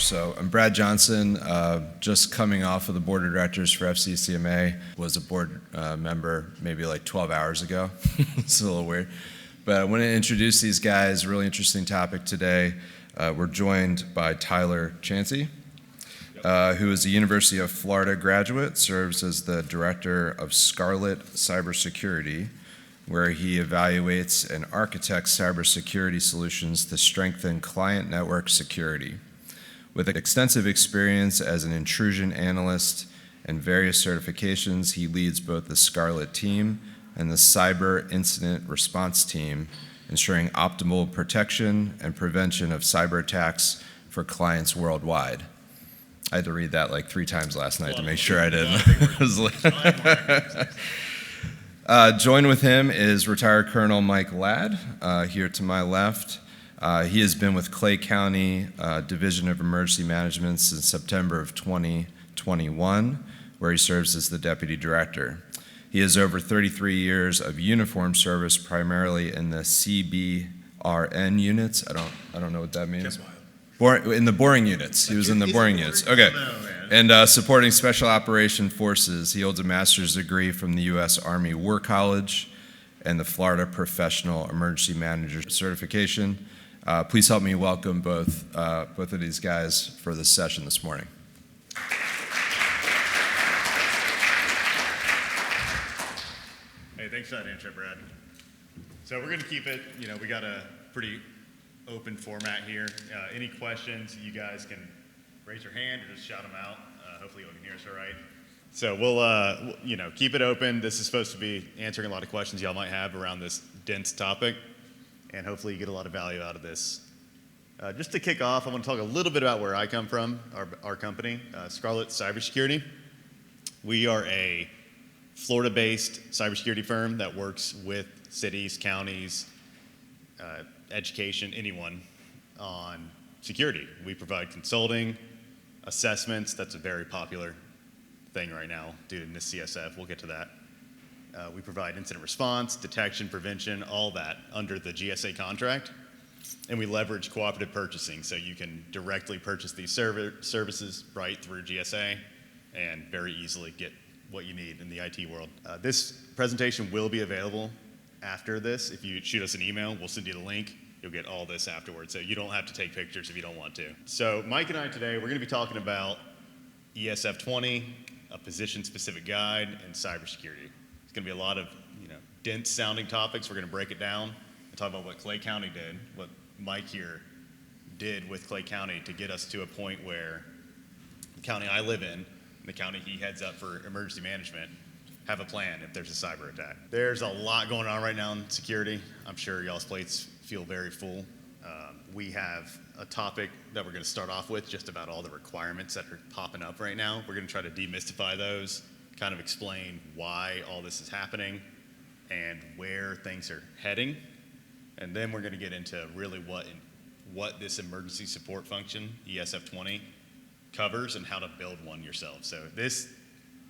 So I'm Brad Johnson, just coming off of the board of directors for ICMA. Was a board member maybe like 12 hours ago. It's a little weird. But I want to introduce these guys. Really interesting topic today. We're joined by Tyler Chancey, who is a University of Florida graduate, serves as the director of Scarlett Cybersecurity, where he evaluates and architects cybersecurity solutions to strengthen client network security. With extensive experience as an intrusion analyst and various certifications, he leads both the Scarlett team and the cyber incident response team, ensuring optimal protection and prevention of cyber attacks for clients worldwide. I had to read that like 3 times last night to make sure I didn't. Joined with him is retired Colonel Mike Ladd, here to my left. He has been with Clay County Division of Emergency Management since September of 2021, where he serves as the deputy director. He has over 33 years of uniform service, primarily in the CBRN units. I don't know what that means. In the boring units. He was in the boring units. Okay. And supporting Special Operation Forces. He holds a master's degree from the U.S. Army War College and the Florida Professional Emergency Manager certification. Please help me welcome both of these guys for this session this morning. Hey, thanks for that intro, Brad. So we're going to keep it, we got a pretty open format here. Any questions, you guys can raise your hand or just shout them out. Hopefully you can hear us all right. So we'll, keep it open. This is supposed to be answering a lot of questions y'all might have around this dense topic, and hopefully you get a lot of value out of this. Just to kick off, I want to talk a little bit about where I come from, our company, Scarlett Cybersecurity. We are a Florida-based cybersecurity firm that works with cities, counties, education, anyone on security. We provide consulting, assessments. That's a very popular thing right now due to this CSF. We'll get to that. We provide incident response, detection, prevention, all that under the GSA contract. And we leverage cooperative purchasing, so you can directly purchase these services right through GSA and very easily get what you need in the IT world. This presentation will be available after this. If you shoot us an email, we'll send you the link. You'll get all this afterwards, so you don't have to take pictures if you don't want to. So Mike and I today, we're going to be talking about ESF 20, a position-specific guide, and cybersecurity. It's going to be a lot of dense sounding topics. We're going to break it down and talk about what Clay County did, what Mike here did with Clay County to get us to a point where the county I live in, the county he heads up for emergency management, have a plan if there's a cyber attack. There's a lot going on right now in security. I'm sure y'all's plates feel very full. We have a topic that we're going to start off with, just about all the requirements that are popping up right now. We're going to try to demystify those, kind of explain why all this is happening and where things are heading. And then we're going to get into really what this emergency support function, ESF 20, covers and how to build one yourself. So this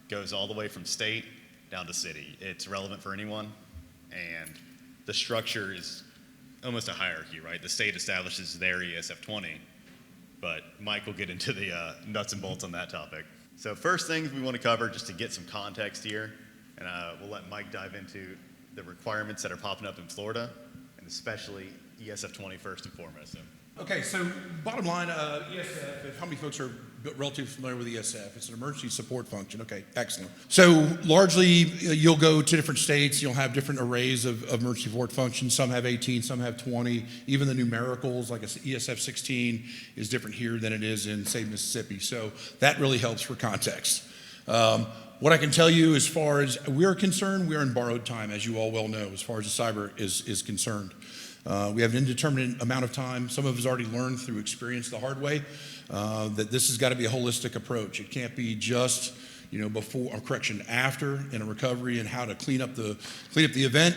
goes all the way from state down to city. It's relevant for anyone, and the structure is almost a hierarchy, right? The state establishes their ESF 20, but Mike will get into the nuts and bolts on that topic. So first things we want to cover, just to get some context here, and we'll let Mike dive into the requirements that are popping up in Florida, and especially ESF 20 first and foremost. Okay, so bottom line, ESF, how many folks are relatively familiar with ESF? It's an emergency support function. Okay, excellent. So largely, you'll go to different states, you'll have different arrays of emergency support functions. Some have 18, some have 20. Even the numericals, like ESF 16, is different here than it is in, say, Mississippi. So that really helps for context. What I can tell you as far as we're concerned, we're in borrowed time, as you all well know, as far as the cyber is concerned. We have an indeterminate amount of time. Some of us already learned through experience the hard way that this has got to be a holistic approach. It can't be just before, or correction, after in a recovery and how to clean up the event.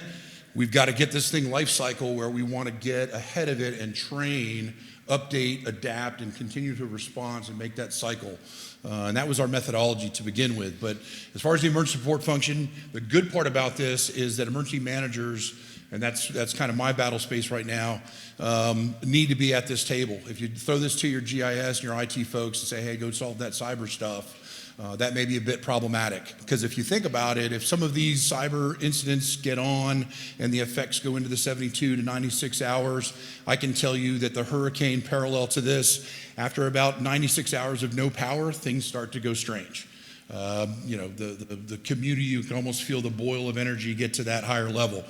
We've got to get this thing life cycle where we want to get ahead of it and train, update, adapt, and continue to respond and make that cycle. And that was our methodology to begin with. But as far as the emergency support function, the good part about this is that emergency managers and that's kind of my battle space right now, need to be at this table. If you throw this to your GIS and your IT folks and say, hey, go solve that cyber stuff, that may be a bit problematic. Because if you think about it, if some of these cyber incidents get on and the effects go into the 72 to 96 hours, I can tell you that the hurricane parallel to this, after about 96 hours of no power, things start to go strange. The community, you can almost feel the boil of energy get to that higher level.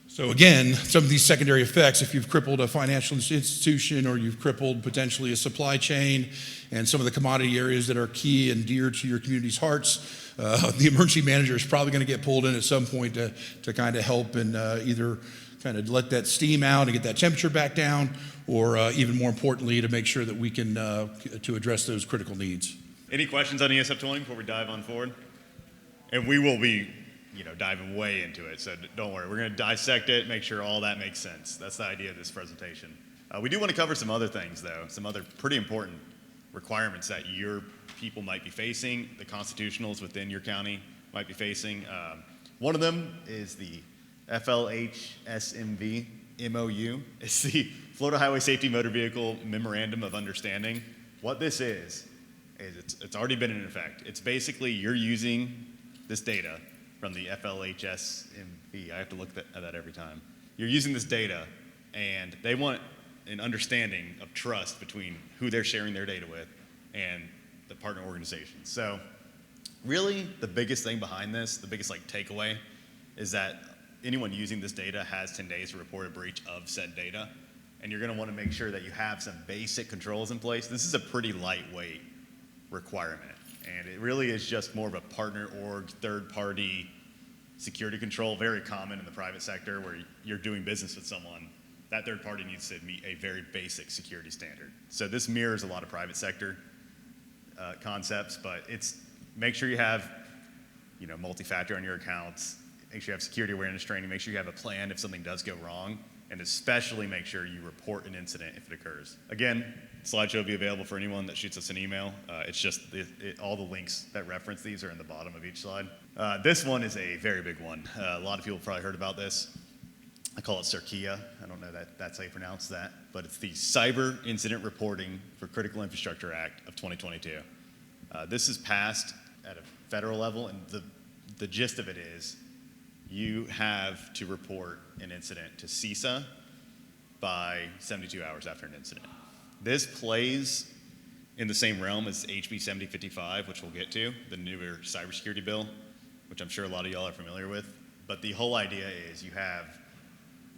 So again, some of these secondary effects, if you've crippled a financial institution or you've crippled potentially a supply chain and some of the commodity areas that are key and dear to your community's hearts, the emergency manager is probably going to get pulled in at some point to kind of help and either kind of let that steam out and get that temperature back down, or even more importantly, to make sure that we can to address those critical needs. Any questions on ESF tooling before we dive on forward? And we will be diving way into it, so don't worry. We're going to dissect it, make sure all that makes sense. That's the idea of this presentation. We do want to cover some other things, though, some other pretty important requirements that your people might be facing, the constitutionals within your county might be facing. One of them is the FLHSMV MOU. It's the Florida Highway Safety Motor Vehicle Memorandum of Understanding. What this is it's already been in effect. It's basically you're using this data from the FLHSMV. I have to look at that every time. You're using this data, and they want an understanding of trust between who they're sharing their data with and the partner organizations. So really, the biggest thing behind this, the biggest takeaway, is that anyone using this data has 10 days to report a breach of said data, and you're going to want to make sure that you have some basic controls in place. This is a pretty lightweight requirement, and it really is just more of a partner org, third-party security control, very common in the private sector where you're doing business with someone. That third party needs to meet a very basic security standard. So this mirrors a lot of private sector concepts, but it's make sure you have multi-factor on your accounts, make sure you have security awareness training, make sure you have a plan if something does go wrong, and especially make sure you report an incident if it occurs. Again, slideshow will be available for anyone that shoots us an email. It's just all the links that reference these are in the bottom of each slide. This one is a very big one. A lot of people have probably heard about this. I call it CERCIA. I don't know that's how you pronounce that, but it's the Cyber Incident Reporting for Critical Infrastructure Act of 2022. This is passed at a federal level, and the gist of it is you have to report an incident to CISA by 72 hours after an incident. This plays in the same realm as HB 7055, which we'll get to, the newer cybersecurity bill, which I'm sure a lot of y'all are familiar with. But the whole idea is you have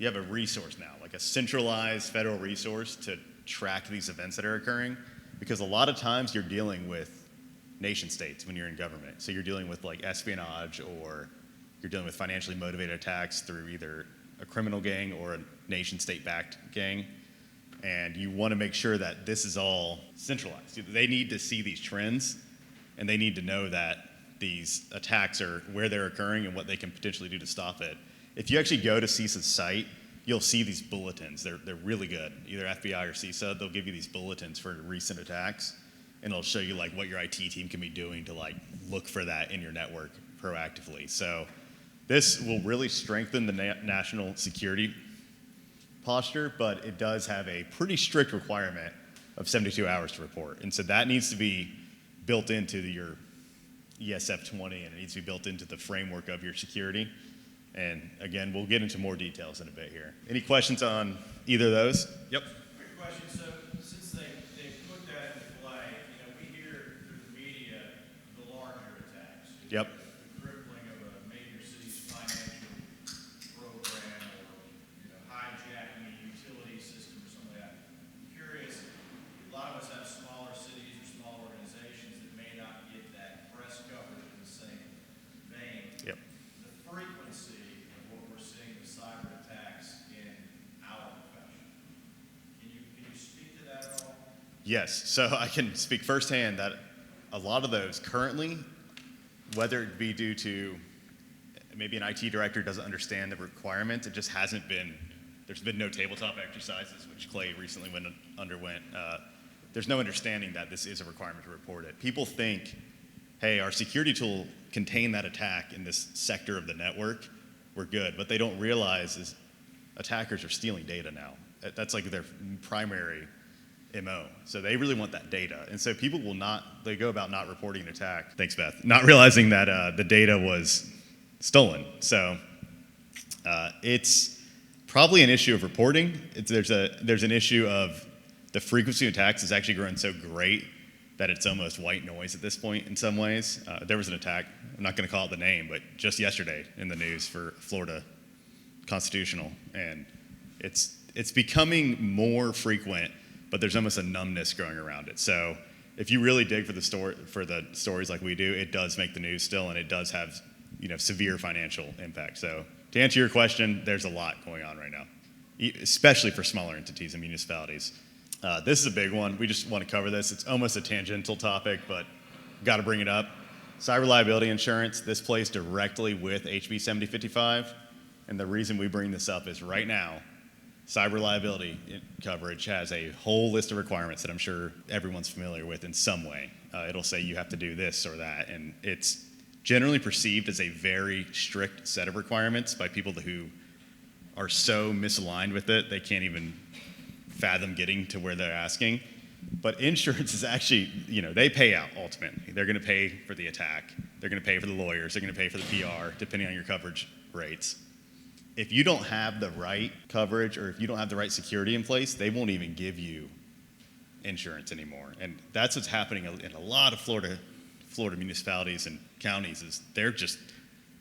a resource now, like a centralized federal resource to track these events that are occurring, because a lot of times you're dealing with nation states when you're in government. So you're dealing with espionage, or you're dealing with financially motivated attacks through either a criminal gang or a nation state-backed gang. And you want to make sure that this is all centralized. They need to see these trends, and they need to know that these attacks are where they're occurring and what they can potentially do to stop it. If you actually go to CISA's site, you'll see these bulletins. They're really good. Either FBI or CISA, they'll give you these bulletins for recent attacks, and it'll show you what your IT team can be doing to look for that in your network proactively. So this will really strengthen the national security posture, but it does have a pretty strict requirement of 72 hours to report. And so that needs to be built into your ESF 20, and it needs to be built into the framework of your security. And again, we'll get into more details in a bit here. Any questions on either of those? Yep. Quick question. So since they put that into play, we hear through the media the larger attacks. Yep. The crippling of a major city's financial program, or hijacking a utility system or something like that. I'm curious, a lot of us have smaller cities or small organizations that may not get that press coverage in the same vein. Yep. The frequency of what we're seeing with cyber attacks in our profession. Can you speak to that at all? Yes. So I can speak firsthand that a lot of those currently, whether it be due to maybe an IT director doesn't understand the requirements, it just hasn't been, there's been no tabletop exercises, which Clay recently underwent. There's no understanding that this is a requirement to report it. People think, hey, our security tool contained that attack in this sector of the network, we're good. What they don't realize is attackers are stealing data now. That's like their primary MO. So they really want that data. And so people they go about not reporting an attack. Thanks, Beth. Not realizing that the data was stolen. So it's probably an issue of reporting. There's an issue of the frequency of attacks has actually grown so great that it's almost white noise at this point in some ways. There was an attack, I'm not going to call it the name, but just yesterday in the news for Florida constitutional, and it's becoming more frequent, but there's almost a numbness growing around it. So if you really dig for the stories like we do, it does make the news still, and it does have severe financial impact. So to answer your question, there's a lot going on right now, especially for smaller entities and municipalities. This is a big one. We just want to cover this. It's almost a tangential topic, but got to bring it up. Cyber liability insurance, this plays directly with HB 7055. And the reason we bring this up is right now, cyber liability coverage has a whole list of requirements that I'm sure everyone's familiar with in some way. It'll say you have to do this or that. And it's generally perceived as a very strict set of requirements by people who are so misaligned with it, they can't even fathom getting to where they're asking. But insurance is actually, they pay out ultimately. They're going to pay for the attack. They're going to pay for the lawyers. They're going to pay for the PR, depending on your coverage rates. If you don't have the right coverage or if you don't have the right security in place, they won't even give you insurance anymore. And that's what's happening in a lot of Florida municipalities and counties is they're just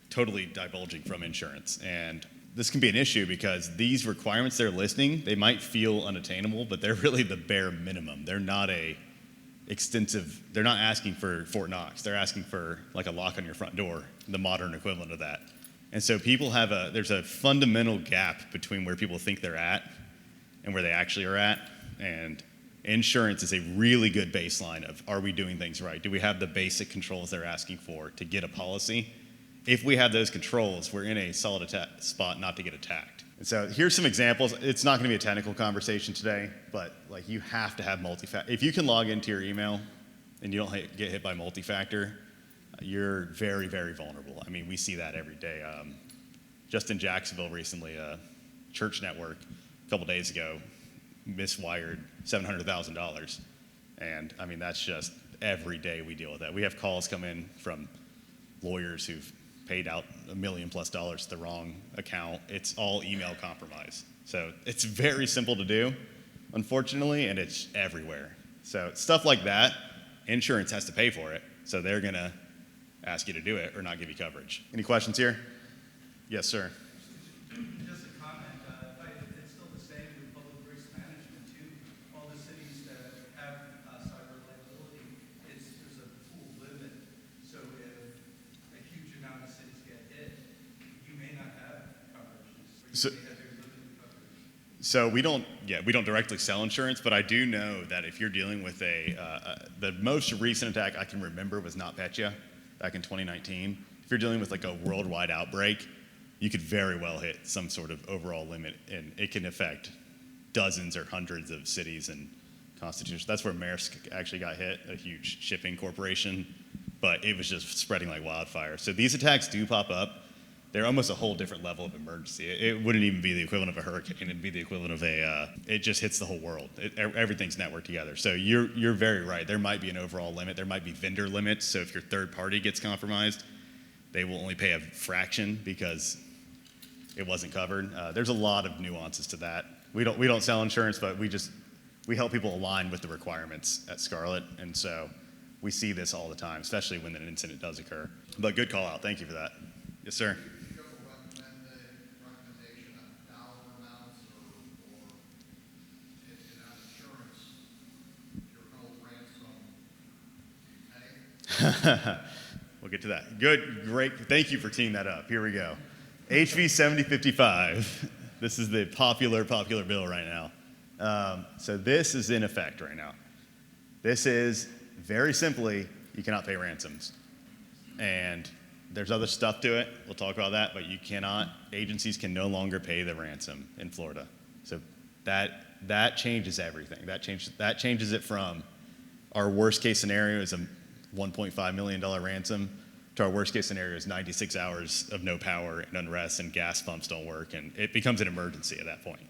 totally divulging from insurance. And this can be an issue because these requirements they're listing, they might feel unattainable, but they're really the bare minimum. They're not they're not asking for Fort Knox. They're asking for like a lock on your front door, the modern equivalent of that. And so people there's a fundamental gap between where people think they're at and where they actually are at. And insurance is a really good baseline of, are we doing things right? Do we have the basic controls they're asking for to get a policy? If we have those controls, we're in a solid spot not to get attacked. And so here's some examples. It's not going to be a technical conversation today, but like you have to have multi-factor. If you can log into your email and you don't get hit by multi-factor, you're very, very vulnerable. I mean, we see that every day. Just in Jacksonville recently, a church network a couple days ago miswired $700,000. And I mean, that's just every day we deal with that. We have calls come in from lawyers who've paid out $1 million+ to the wrong account. It's all email compromise. So it's very simple to do, unfortunately, and it's everywhere. So stuff like that, insurance has to pay for it. So they're going to ask you to do it or not give you coverage. Any questions here? Yes, sir. Just a comment, it's still the same with public risk management too. All the cities that have cyber liability, there's a pool limit. So if a huge amount of cities get hit, you may not have coverage. So, you may have very limited coverage. So we don't directly sell insurance, but I do know that if you're dealing with the most recent attack I can remember was NotPetya back in 2019. If you're dealing with like a worldwide outbreak, you could very well hit some sort of overall limit, and it can affect dozens or hundreds of cities and constitutions. That's where Maersk actually got hit, a huge shipping corporation, but it was just spreading like wildfire. So these attacks do pop up. They're almost a whole different level of emergency. It wouldn't even be the equivalent of a hurricane. It'd be the equivalent of it just hits the whole world. Everything's networked together. So you're very right. There might be an overall limit. There might be vendor limits. So if your third party gets compromised, they will only pay a fraction because it wasn't covered. There's a lot of nuances to that. We don't sell insurance, but we help people align with the requirements at Scarlett. And so we see this all the time, especially when an incident does occur. But good call out. Thank you for that. Yes, sir. We'll get to that. Good, great. Thank you for teeing that up. Here we go. HB 7055. This is the popular bill right now. So this is in effect right now. This is very simply, you cannot pay ransoms. And there's other stuff to it. We'll talk about that, but you cannot. Agencies can no longer pay the ransom in Florida. So that changes everything. That changes it from our worst case scenario is a $1.5 million ransom to our worst case scenario is 96 hours of no power and unrest and gas pumps don't work, and it becomes an emergency at that point,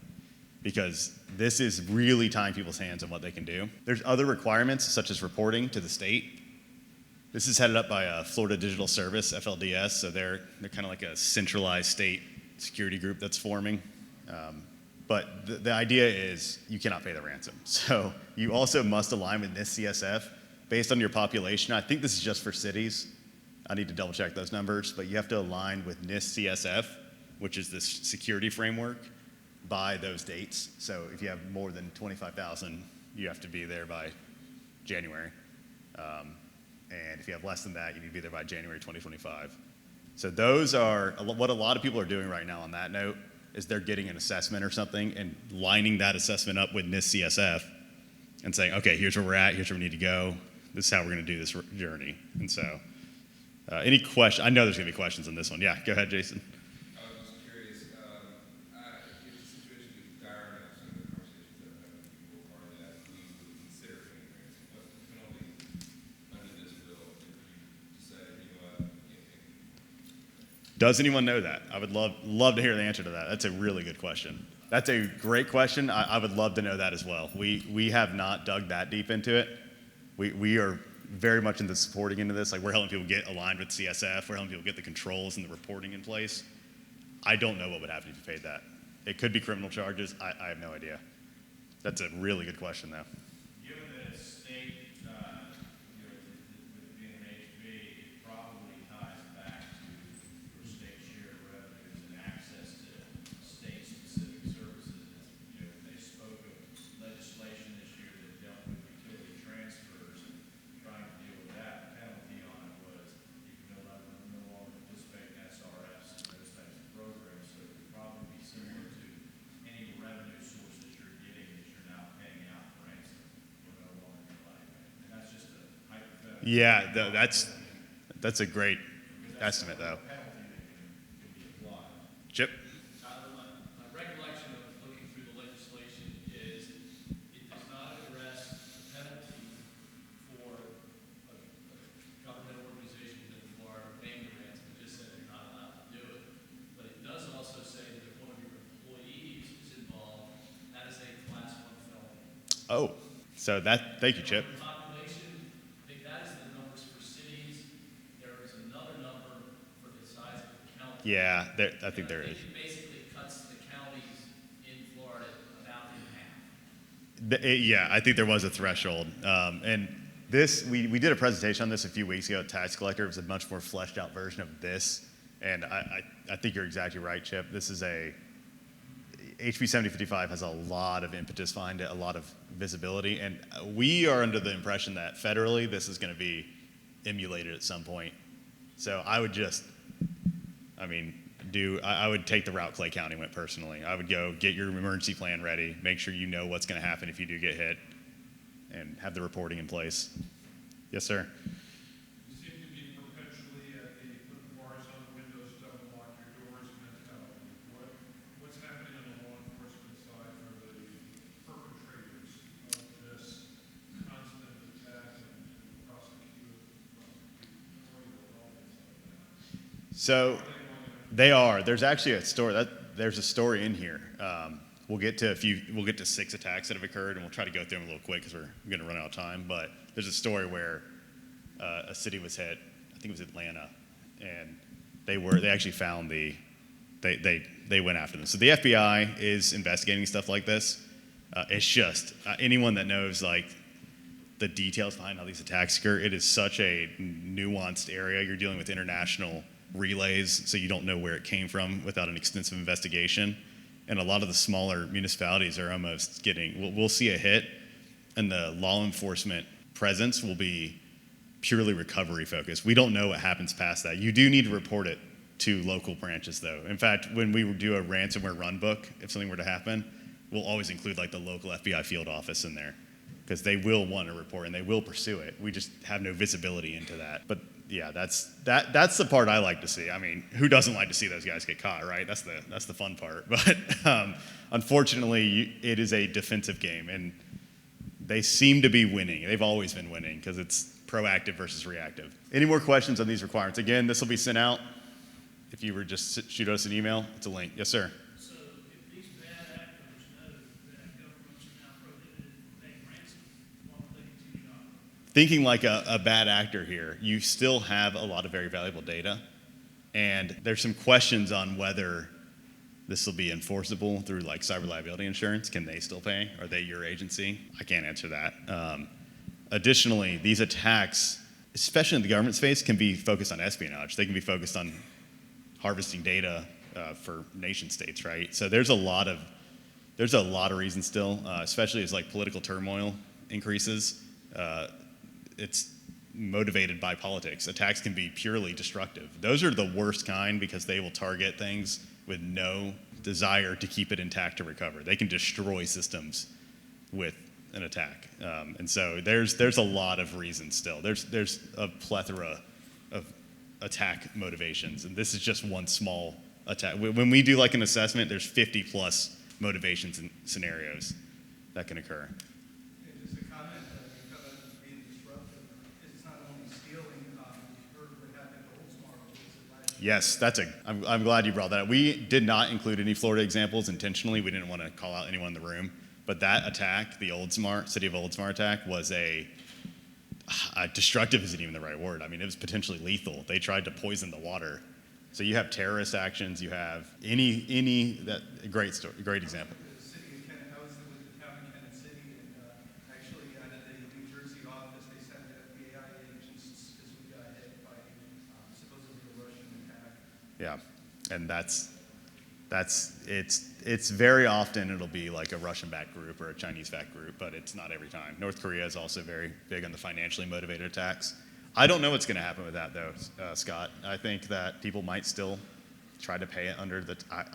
because this is really tying people's hands on what they can do. There's other requirements, such as reporting to the state. This is headed up by Florida Digital Service, FLDS, so they're kind of like a centralized state security group that's forming. But the idea is you cannot pay the ransom. So you also must align with NIST CSF based on your population. I think this is just for cities. I need to double check those numbers, but you have to align with NIST CSF, which is this security framework, by those dates. So if you have more than 25,000, you have to be there by January. And if you have less than that, you need to be there by January 2025. So those are what a lot of people are doing right now on that note, is they're getting an assessment or something and lining that assessment up with NIST CSF and saying, okay, here's where we're at, here's where we need to go, this is how we're going to do this journey. And so any question? I know there's going to be questions on this one. Yeah, go ahead, Jason. I was just curious, if the situation gets dire enough, some of the conversations that I've had with people are that we would consider paying ransom. What's the penalty under this bill if you decided, you know what, we can't pay? Does anyone know that? I would love to hear the answer to that. That's a really good question. That's a great question. I would love to know that as well. We have not dug that deep into it. We are very much into supporting into this. Like, we're helping people get aligned with CSF. We're helping people get the controls and the reporting in place. I don't know what would happen if you paid that. It could be criminal charges. I have no idea. That's a really good question, though. Given that it's state, with being an HB, it probably ties back to your state share of revenues and access to state-specific services. They spoke of legislation this year that dealt with utility transfers and trying to deal with that. The penalty on it was you can no longer participate in SRFs and those types of programs. So it would probably be similar to any revenue sources you're getting that you're now paying out for ransom. You'll no longer be liable. And that's just a hypothetical. Yeah, that's a great estimate, though. Penalty that can be applied. Chip? My recollection of looking through the legislation is it does not address the penalty for a government organization that you are paying the ransom. It just said you're not allowed to do it. But it does also say that if one of your employees is involved, that is a class 1 felony. Oh, so thank you, Chip. Population, I think that is the numbers for cities. There is another number for the size of the county. Yeah, I think there is. It basically cuts the counties in Florida about in half. Yeah, I think there was a threshold. And this, we did a presentation on this a few weeks ago at Tax Collector. It was a much more fleshed out version of this. And I think you're exactly right, Chip. This is HB 7055 has a lot of impetus behind it, a lot of visibility. And we are under the impression that federally this is going to be emulated at some point. So I would I would take the route Clay County went personally. I would go get your emergency plan ready, make sure you know what's going to happen if you do get hit, and have the reporting in place. Yes, sir. You seem to be perpetually at the put bars on the windows, don't lock your doors mentality. What's happening on the law enforcement side for the perpetrators of this constant attack and prosecute all this like that? So they are. There's actually a story. There's a story in here. We'll get to 6 attacks that have occurred, and we'll try to go through them a little quick because we're going to run out of time. But there's a story where a city was hit. I think it was Atlanta, and they actually found they went after them. So the FBI is investigating stuff like this. It's just anyone that knows like the details behind how these attacks occur. It is such a nuanced area. You're dealing with international relays, so you don't know where it came from without an extensive investigation. And a lot of the smaller municipalities are almost we'll see a hit, and the law enforcement presence will be purely recovery focused. We don't know what happens past that. You do need to report it to local branches, though. In fact, when we do a ransomware run book, if something were to happen, we'll always include like the local FBI field office in there, because they will want to report and they will pursue it. We just have no visibility into that. But yeah, that's the part I like to see. I mean, who doesn't like to see those guys get caught, right? That's the fun part. But unfortunately, it is a defensive game, and they seem to be winning. They've always been winning because it's proactive versus reactive. Any more questions on these requirements? Again, this will be sent out. If you were just shoot us an email, it's a link. Yes, sir. So if these bad actors know that governments are now prohibited from paying ransom, why would they continue to operate? Thinking like a bad actor here, you still have a lot of very valuable data. And there's some questions on whether this will be enforceable through like cyber-liability insurance. Can they still pay? Are they your agency? I can't answer that. Additionally, these attacks, especially in the government space, can be focused on espionage. They can be focused on harvesting data for nation states, right? So there's a lot of reasons still, especially as like political turmoil increases. It's motivated by politics. Attacks can be purely destructive. Those are the worst kind because they will target things with no desire to keep it intact to recover. They can destroy systems with an attack. And so there's a lot of reasons still. There's a plethora of attack motivations, and this is just one small attack. When we do like an assessment, there's 50 plus motivations and scenarios that can occur. Just a comment, you talk about this being disruptive. It's not only stealing, you heard what happened to Oldsmar. Yes, I'm glad you brought that up. We did not include any Florida examples intentionally. We didn't want to call out anyone in the room, but that attack, the city of Oldsmar attack, was destructive isn't even the right word. I mean, it was potentially lethal. They tried to poison the water. So you have terrorist actions. You have great story, great example. The city of Kent, I was with the town of Kent City, and actually out of the New Jersey office, they sent FBI agents because we got hit by supposedly a Russian attack. Yeah, and it's very often it'll be like a Russian-backed group or a Chinese-backed group, but it's not every time. North Korea is also very big on the financially motivated attacks. I don't know what's going to happen with that, though, Scott. I think that people might still try to pay it under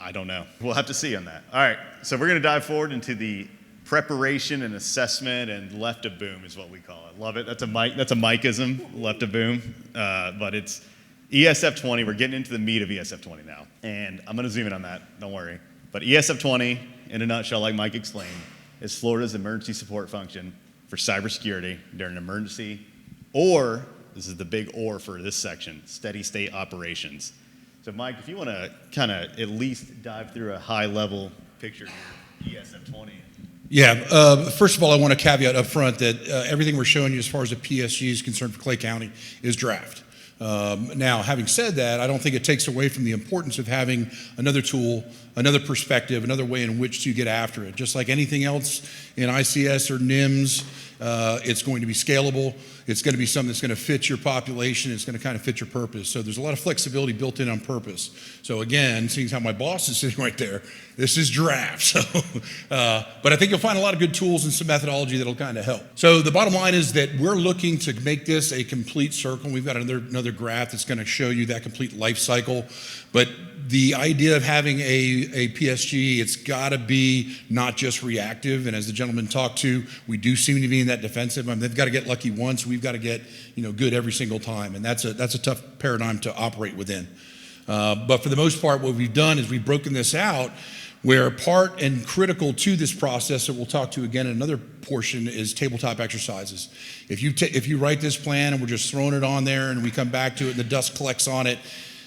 I don't know. We'll have to see on that. All right, so we're going to dive forward into the preparation and assessment, and left of boom is what we call it. Love it. That's a Mike-ism, left of boom, but it's ESF 20. We're getting into the meat of ESF 20 now, and I'm going to zoom in on that. Don't worry. But ESF 20, in a nutshell, like Mike explained, is Florida's emergency support function for cybersecurity during an emergency, or, this is the big or for this section, steady state operations. So Mike, if you want to kind of at least dive through a high level picture here, ESF 20. Yeah, first of all, I want to caveat up front that everything we're showing you as far as the PSG is concerned for Clay County is draft. Now, having said that, I don't think it takes away from the importance of having another tool, another perspective, another way in which to get after it. Just like anything else in ICS or NIMS, it's going to be scalable. It's going to be something that's going to fit your population. It's going to kind of fit your purpose. So there's a lot of flexibility built in on purpose. So again, seeing how my boss is sitting right there, this is draft. So, but I think you'll find a lot of good tools and some methodology that'll kind of help. So the bottom line is that we're looking to make this a complete circle. We've got another graph that's going to show you that complete life cycle. But the idea of having a PSG, it's got to be not just reactive. And as the gentleman talked to, we do seem to be in that defensive. I mean, they've got to get lucky once. We've got to get good every single time, and that's a tough paradigm to operate within. But for the most part, what we've done is we've broken this out, where part and critical to this process that we'll talk to again in another portion is tabletop exercises. If you write this plan and we're just throwing it on there and we come back to it and the dust collects on it,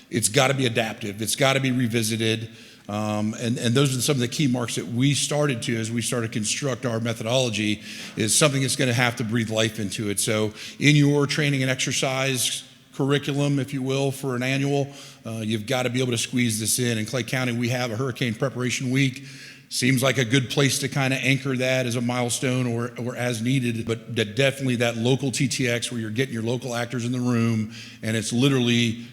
it's got to be adaptive. It's got to be revisited. And those are some of the key marks that we started to as we started to construct our methodology, is something that's going to have to breathe life into it. So in your training and exercise curriculum, if you will, for an annual, you've got to be able to squeeze this in. In Clay County, we have a hurricane preparation week. Seems like a good place to kind of anchor that as a milestone or as needed, but definitely that local TTX where you're getting your local actors in the room, and it's literally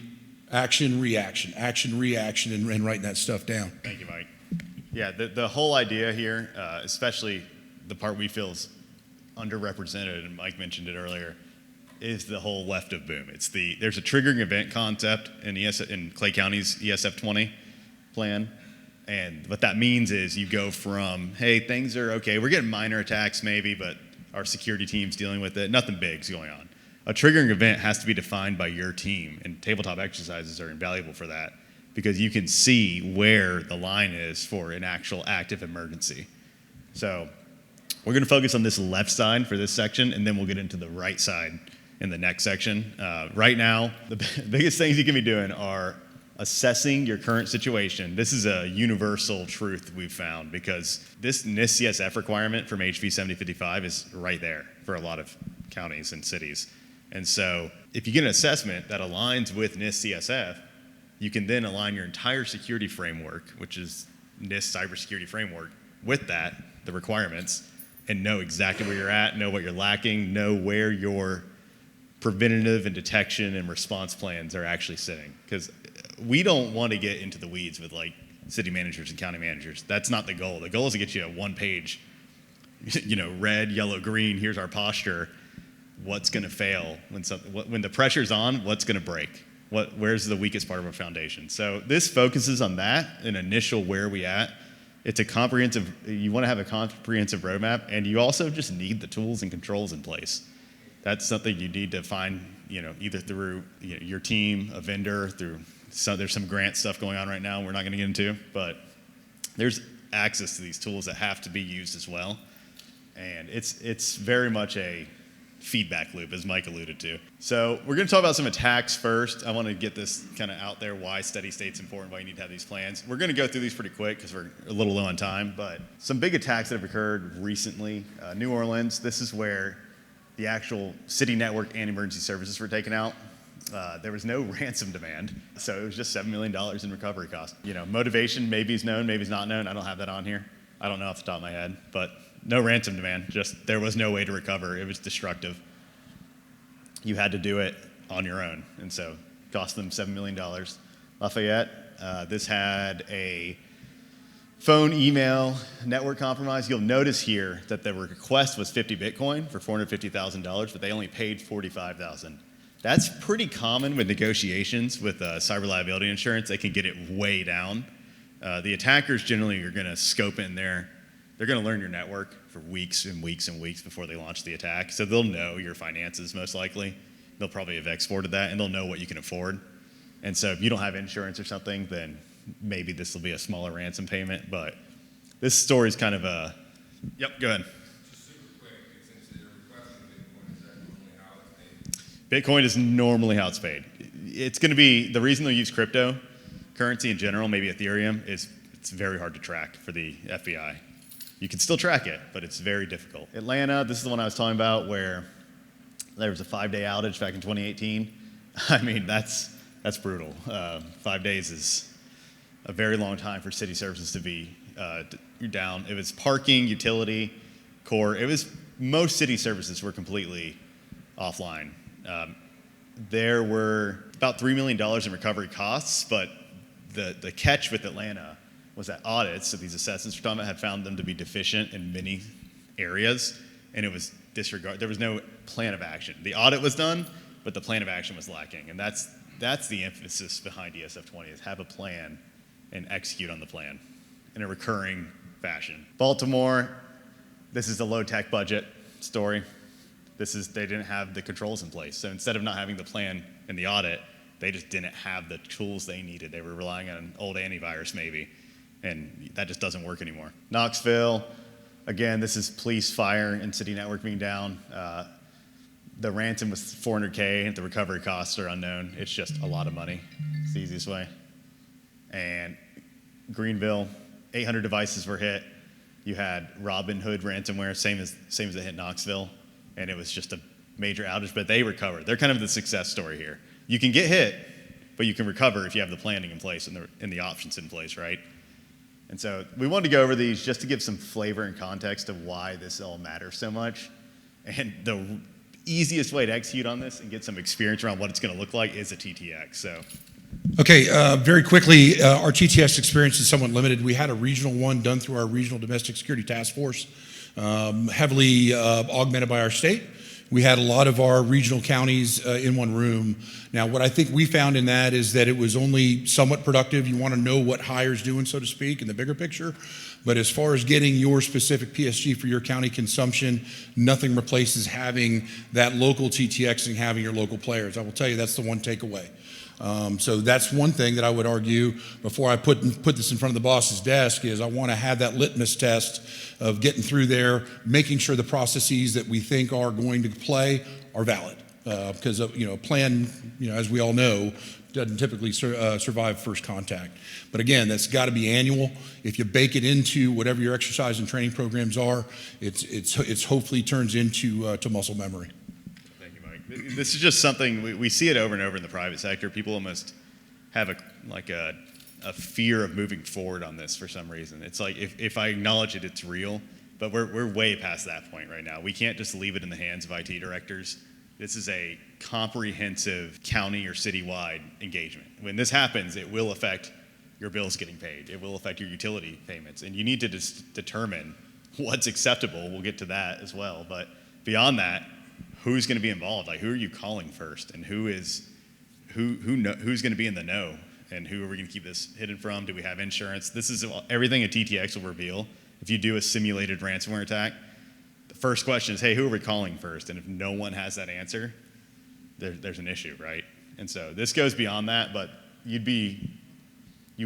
action, reaction, and writing that stuff down. Thank you, Mike. Yeah, the whole idea here, especially the part we feel is underrepresented, and Mike mentioned it earlier, is the whole left of boom. There's a triggering event concept in Clay County's ESF 20 plan, and what that means is you go from, hey, things are okay, we're getting minor attacks maybe, but our security team's dealing with it, nothing big's going on. A triggering event has to be defined by your team, and tabletop exercises are invaluable for that because you can see where the line is for an actual active emergency. So we're going to focus on this left side for this section, and then we'll get into the right side in the next section. Right now, the biggest things you can be doing are assessing your current situation. This is a universal truth we've found because this NIST CSF requirement from HB 7055 is right there for a lot of counties and cities. And so if you get an assessment that aligns with NIST CSF, you can then align your entire security framework, which is NIST cybersecurity framework, with that, the requirements, and know exactly where you're at, know what you're lacking, know where your preventative and detection and response plans are actually sitting. Because we don't want to get into the weeds with like city managers and county managers. That's not the goal. The goal is to get you a one-page, red, yellow, green, here's our posture. What's going to fail when the pressure's on? What's going to break? Where's the weakest part of our foundation? So this focuses on that, an initial where are we at. It's a comprehensive. You want to have a comprehensive roadmap, and you also just need the tools and controls in place. That's something you need to find, either through your team, a vendor, there's some grant stuff going on right now we're not going to get into, but there's access to these tools that have to be used as well. And it's very much a feedback loop, as Mike alluded to. So we're going to talk about some attacks first. I want to get this kind of out there, why steady state's important, why you need to have these plans. We're going to go through these pretty quick because we're a little low on time, but some big attacks that have occurred recently. New Orleans, this is where the actual city network and emergency services were taken out. There was no ransom demand, so it was just $7 million in recovery costs. Motivation maybe is known, maybe is not known. I don't have that on here. I don't know off the top of my head, but no ransom demand. Just there was no way to recover. It was destructive. You had to do it on your own, and so it cost them $7 million. Lafayette, this had a phone, email, network compromise. You'll notice here that the request was 50 Bitcoin for $450,000, but they only paid $45,000. That's pretty common with negotiations with cyber-liability insurance. They can get it way down. The attackers generally are going to scope in there. They're going to learn your network for weeks and weeks and weeks before they launch the attack. So they'll know your finances most likely. They'll probably have exported that, and they'll know what you can afford. And so if you don't have insurance or something, then maybe this will be a smaller ransom payment. But this story is kind of a, yep, go ahead. Just super quick, since they're requesting Bitcoin, is that normally how it's paid? Bitcoin is normally how it's paid. It's going to be, the reason they'll use cryptocurrency in general, maybe Ethereum, is it's very hard to track for the FBI. You can still track it, but it's very difficult. Atlanta, this is the one I was talking about where there was a 5-day outage back in 2018. I mean, that's brutal. 5 days is a very long time for city services to be down. It was parking, utility, core. Most city services were completely offline. There were about $3 million in recovery costs, but the catch with Atlanta was that audits, so these assessments we're talking about, had found them to be deficient in many areas, and it was disregarded. There was no plan of action. The audit was done, but the plan of action was lacking, and that's the emphasis behind ESF 20 is have a plan and execute on the plan in a recurring fashion. Baltimore, this is the low-tech budget story. They didn't have the controls in place, so instead of not having the plan in the audit, they just didn't have the tools they needed. They were relying on an old antivirus maybe, and that just doesn't work anymore. Knoxville, again, this is police, fire, and city network being down. The ransom was $400K. The recovery costs are unknown. It's just a lot of money. It's the easiest way. And Greenville, 800 devices were hit. You had Robin Hood ransomware, same as it hit Knoxville, and it was just a major outage, but they recovered. They're kind of the success story here. You can get hit, but you can recover if you have the planning in place and the options in place, right? And so we wanted to go over these just to give some flavor and context of why this all matters so much. And the easiest way to execute on this and get some experience around what it's going to look like is a TTX. So, Okay, very quickly, our TTX experience is somewhat limited. We had a regional one done through our Regional Domestic Security Task Force, heavily augmented by our state. We had a lot of our regional counties in one room. Now, what I think we found in that is that it was only somewhat productive. You want to know what hire's doing, so to speak, in the bigger picture. But as far as getting your specific PSG for your county consumption, nothing replaces having that local TTX and having your local players. I will tell you that's the one takeaway. So that's one thing that I would argue before I put this in front of the boss's desk is I want to have that litmus test of getting through there, making sure the processes that we think are going to play are valid. because a plan, as we all know, doesn't typically survive first contact. But again, that's got to be annual. If you bake it into whatever your exercise and training programs are, it's hopefully turns into to muscle memory. Thank you, Mike. This is just something we see it over and over in the private sector. People almost have a fear of moving forward on this for some reason. It's like if I acknowledge it, it's real, but we're way past that point right now. We can't just leave it in the hands of IT directors. This is a comprehensive county or citywide engagement. When this happens, it will affect your bills getting paid. It will affect your utility payments, and you need to determine what's acceptable. We'll get to that as well, but beyond that, who's going to be involved? Like, who are you calling first, and who's going to be in the know? And who are we going to keep this hidden from? Do we have insurance? This is everything a TTX will reveal. If you do a simulated ransomware attack, the first question is, hey, who are we calling first? And if no one has that answer, there's an issue, right? And so this goes beyond that, but you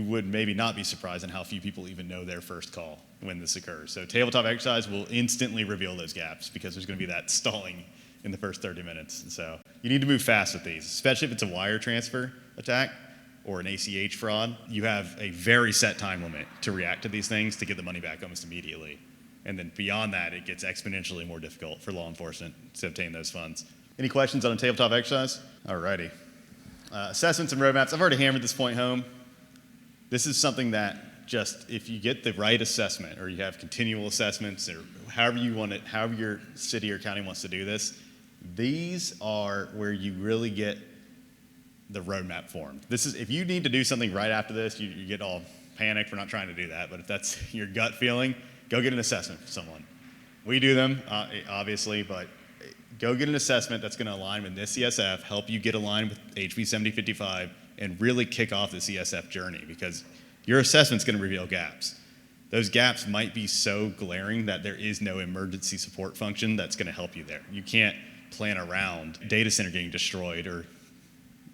would maybe not be surprised in how few people even know their first call when this occurs. So tabletop exercise will instantly reveal those gaps because there's going to be that stalling in the first 30 minutes. And so you need to move fast with these, especially if it's a wire transfer attack or an ACH fraud. You have a very set time limit to react to these things to get the money back almost immediately. And then beyond that, it gets exponentially more difficult for law enforcement to obtain those funds. Any questions on a tabletop exercise? All righty. Assessments and roadmaps. I've already hammered this point home. This is something that just, if you get the right assessment, or you have continual assessments, or however you want it, however your city or county wants to do this, these are where you really get the roadmap formed. This is, if you need to do something right after this, you get all panicked. We're not trying to do that, but if that's your gut feeling, go get an assessment from someone. We do them, obviously, but go get an assessment that's going to align with this CSF, help you get aligned with HB 7055, and really kick off the CSF journey, because your assessment's going to reveal gaps. Those gaps might be so glaring that there is no emergency support function that's going to help you there. You can't plan around data center getting destroyed or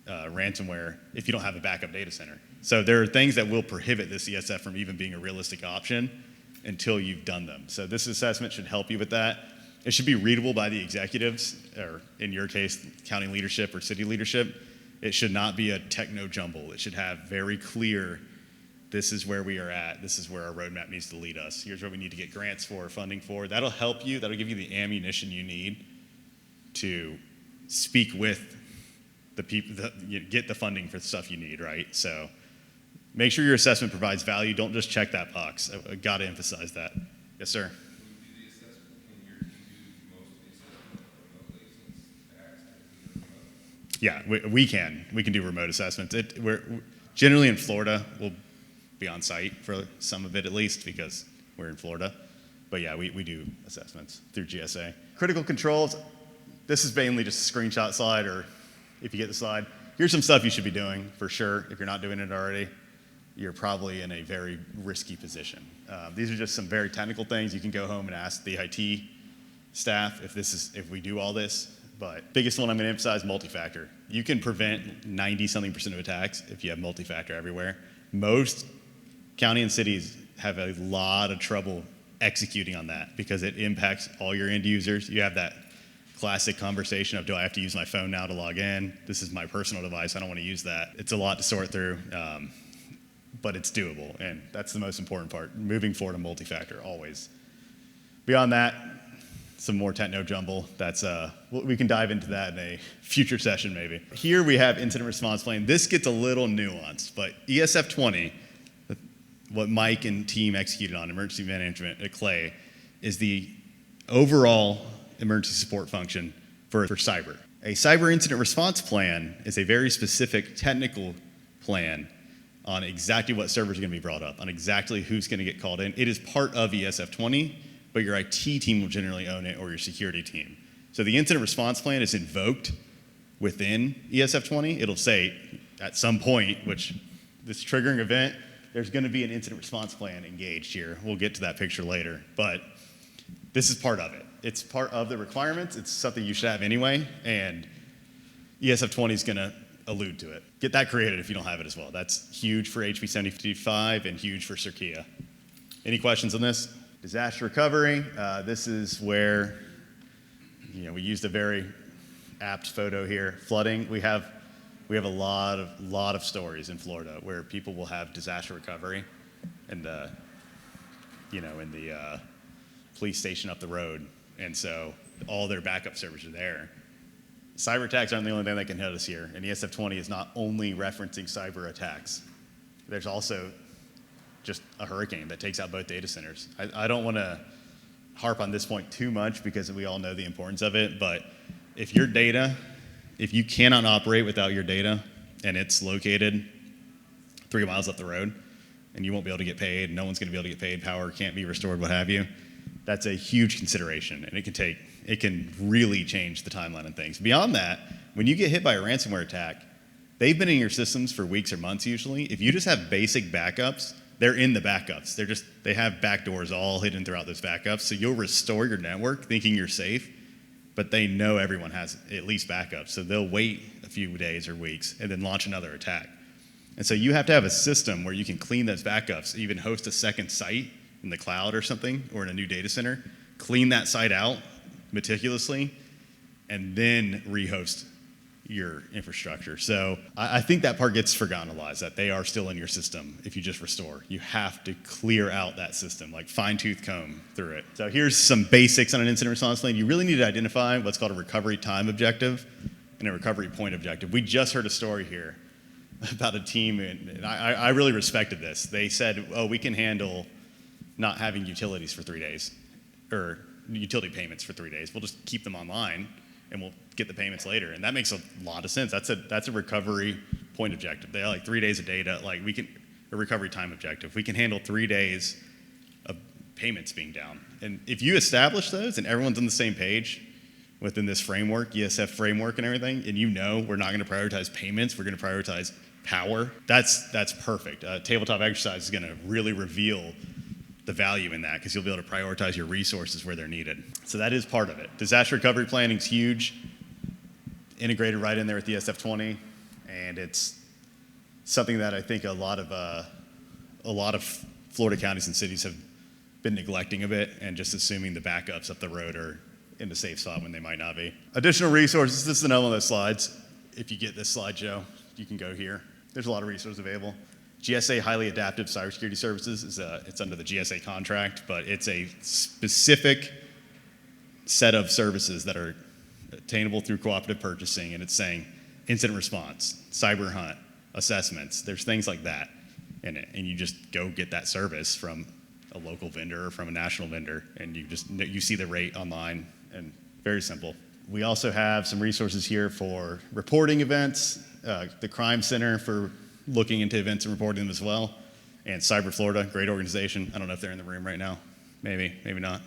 ransomware if you don't have a backup data center. So there are things that will prohibit the CSF from even being a realistic option until you've done them. So this assessment should help you with that. It should be readable by the executives, or in your case, county leadership or city leadership. It should not be a techno jumble. It should have very clear, this is where we are at, this is where our roadmap needs to lead us. Here's what we need to get grants for, funding for. That'll help you, that'll give you the ammunition you need to speak with the people, get the funding for the stuff you need, right? So make sure your assessment provides value. Don't just check that box. I got to emphasize that. Yes, sir. Yeah, we can do remote assessments. We're generally in Florida. We'll be on site for some of it at least because we're in Florida. But yeah, we do assessments through GSA. Critical controls, this is mainly just a screenshot slide, or if you get the slide, here's some stuff you should be doing for sure. If you're not doing it already, you're probably in a very risky position. These are just some very technical things. You can go home and ask the IT staff if we do all this. But biggest one I'm going to emphasize, multi-factor. You can prevent 90-something% of attacks if you have multi-factor everywhere. Most county and cities have a lot of trouble executing on that because it impacts all your end users. You have that classic conversation of, do I have to use my phone now to log in? This is my personal device. I don't want to use that. It's a lot to sort through, but it's doable. And that's the most important part, moving forward to multi-factor always. Beyond that, some more techno jumble. That's we can dive into that in a future session maybe. Here we have incident response plan. This gets a little nuanced, but ESF 20, what Mike and team executed on emergency management at Clay, is the overall emergency support function for cyber. A cyber incident response plan is a very specific technical plan on exactly what servers are going to be brought up, on exactly who's going to get called in. It is part of ESF 20. But your IT team will generally own it, or your security team. So the incident response plan is invoked within ESF 20. It'll say at some point, which this triggering event, there's going to be an incident response plan engaged here. We'll get to that picture later, but this is part of it. It's part of the requirements. It's something you should have anyway, and ESF 20 is going to allude to it. Get that created if you don't have it as well. That's huge for HB 7055 and huge for Cerkia. Any questions on this? Disaster recovery, this is where we used a very apt photo here. Flooding, we have a lot of stories in Florida where people will have disaster recovery in the police station up the road, and so all their backup servers are there. Cyber attacks aren't the only thing that can hit us here, and ESF20 is not only referencing cyber attacks. There's also just a hurricane that takes out both data centers. I don't want to harp on this point too much because we all know the importance of it, but if you cannot operate without your data and it's located 3 miles up the road and you won't be able to get paid, no one's going to be able to get paid, power can't be restored, what have you, that's a huge consideration, and it can really change the timeline and things. Beyond that, when you get hit by a ransomware attack, they've been in your systems for weeks or months usually. If you just have basic backups, they're in the backups. They have backdoors all hidden throughout those backups, so you'll restore your network thinking you're safe, but they know everyone has at least backups, so they'll wait a few days or weeks and then launch another attack. And so you have to have a system where you can clean those backups, even host a second site in the cloud or something, or in a new data center, clean that site out meticulously, and then rehost your infrastructure. So I think that part gets forgotten a lot, is that they are still in your system if you just restore. You have to clear out that system, like fine-tooth comb through it. So here's some basics on an incident response plan. You really need to identify what's called a recovery time objective and a recovery point objective. We just heard a story here about a team, and I really respected this. They said, oh, we can handle not having utilities for 3 days, or utility payments for 3 days. We'll just keep them online and we'll get the payments later. And that makes a lot of sense. That's a recovery point objective. They have like 3 days of data, a recovery time objective. We can handle 3 days of payments being down. And if you establish those and everyone's on the same page within this framework, ESF framework and everything, and we're not gonna prioritize payments, we're gonna prioritize power, that's perfect. Tabletop exercise is gonna really reveal the value in that, because you'll be able to prioritize your resources where they're needed. So that is part of it. Disaster recovery planning is huge, integrated right in there with the ESF20, and it's something that I think a lot of Florida counties and cities have been neglecting a bit, and just assuming the backups up the road are in the safe spot when they might not be. Additional resources, this is another one of those slides. If you get this slide, Joe, you can go here. There's a lot of resources available. GSA Highly Adaptive Cybersecurity Services it's under the GSA contract, but it's a specific set of services that are attainable through cooperative purchasing, and it's saying incident response, cyber hunt, assessments. There's things like that in it, and you just go get that service from a local vendor or from a national vendor, and you see the rate online, and very simple. We also have some resources here for reporting events, the Crime Center for looking into events and reporting them as well, and Cyber Florida, great organization. I don't know if they're in the room right now. Maybe not.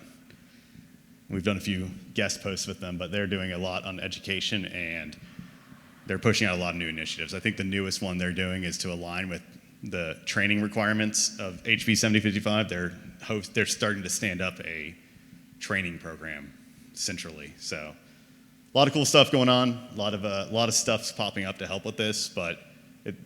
We've done a few guest posts with them, but they're doing a lot on education, and they're pushing out a lot of new initiatives. I think the newest one they're doing is to align with the training requirements of HB 7055. They're starting to stand up a training program centrally. So a lot of cool stuff going on. A lot of stuff's popping up to help with this, but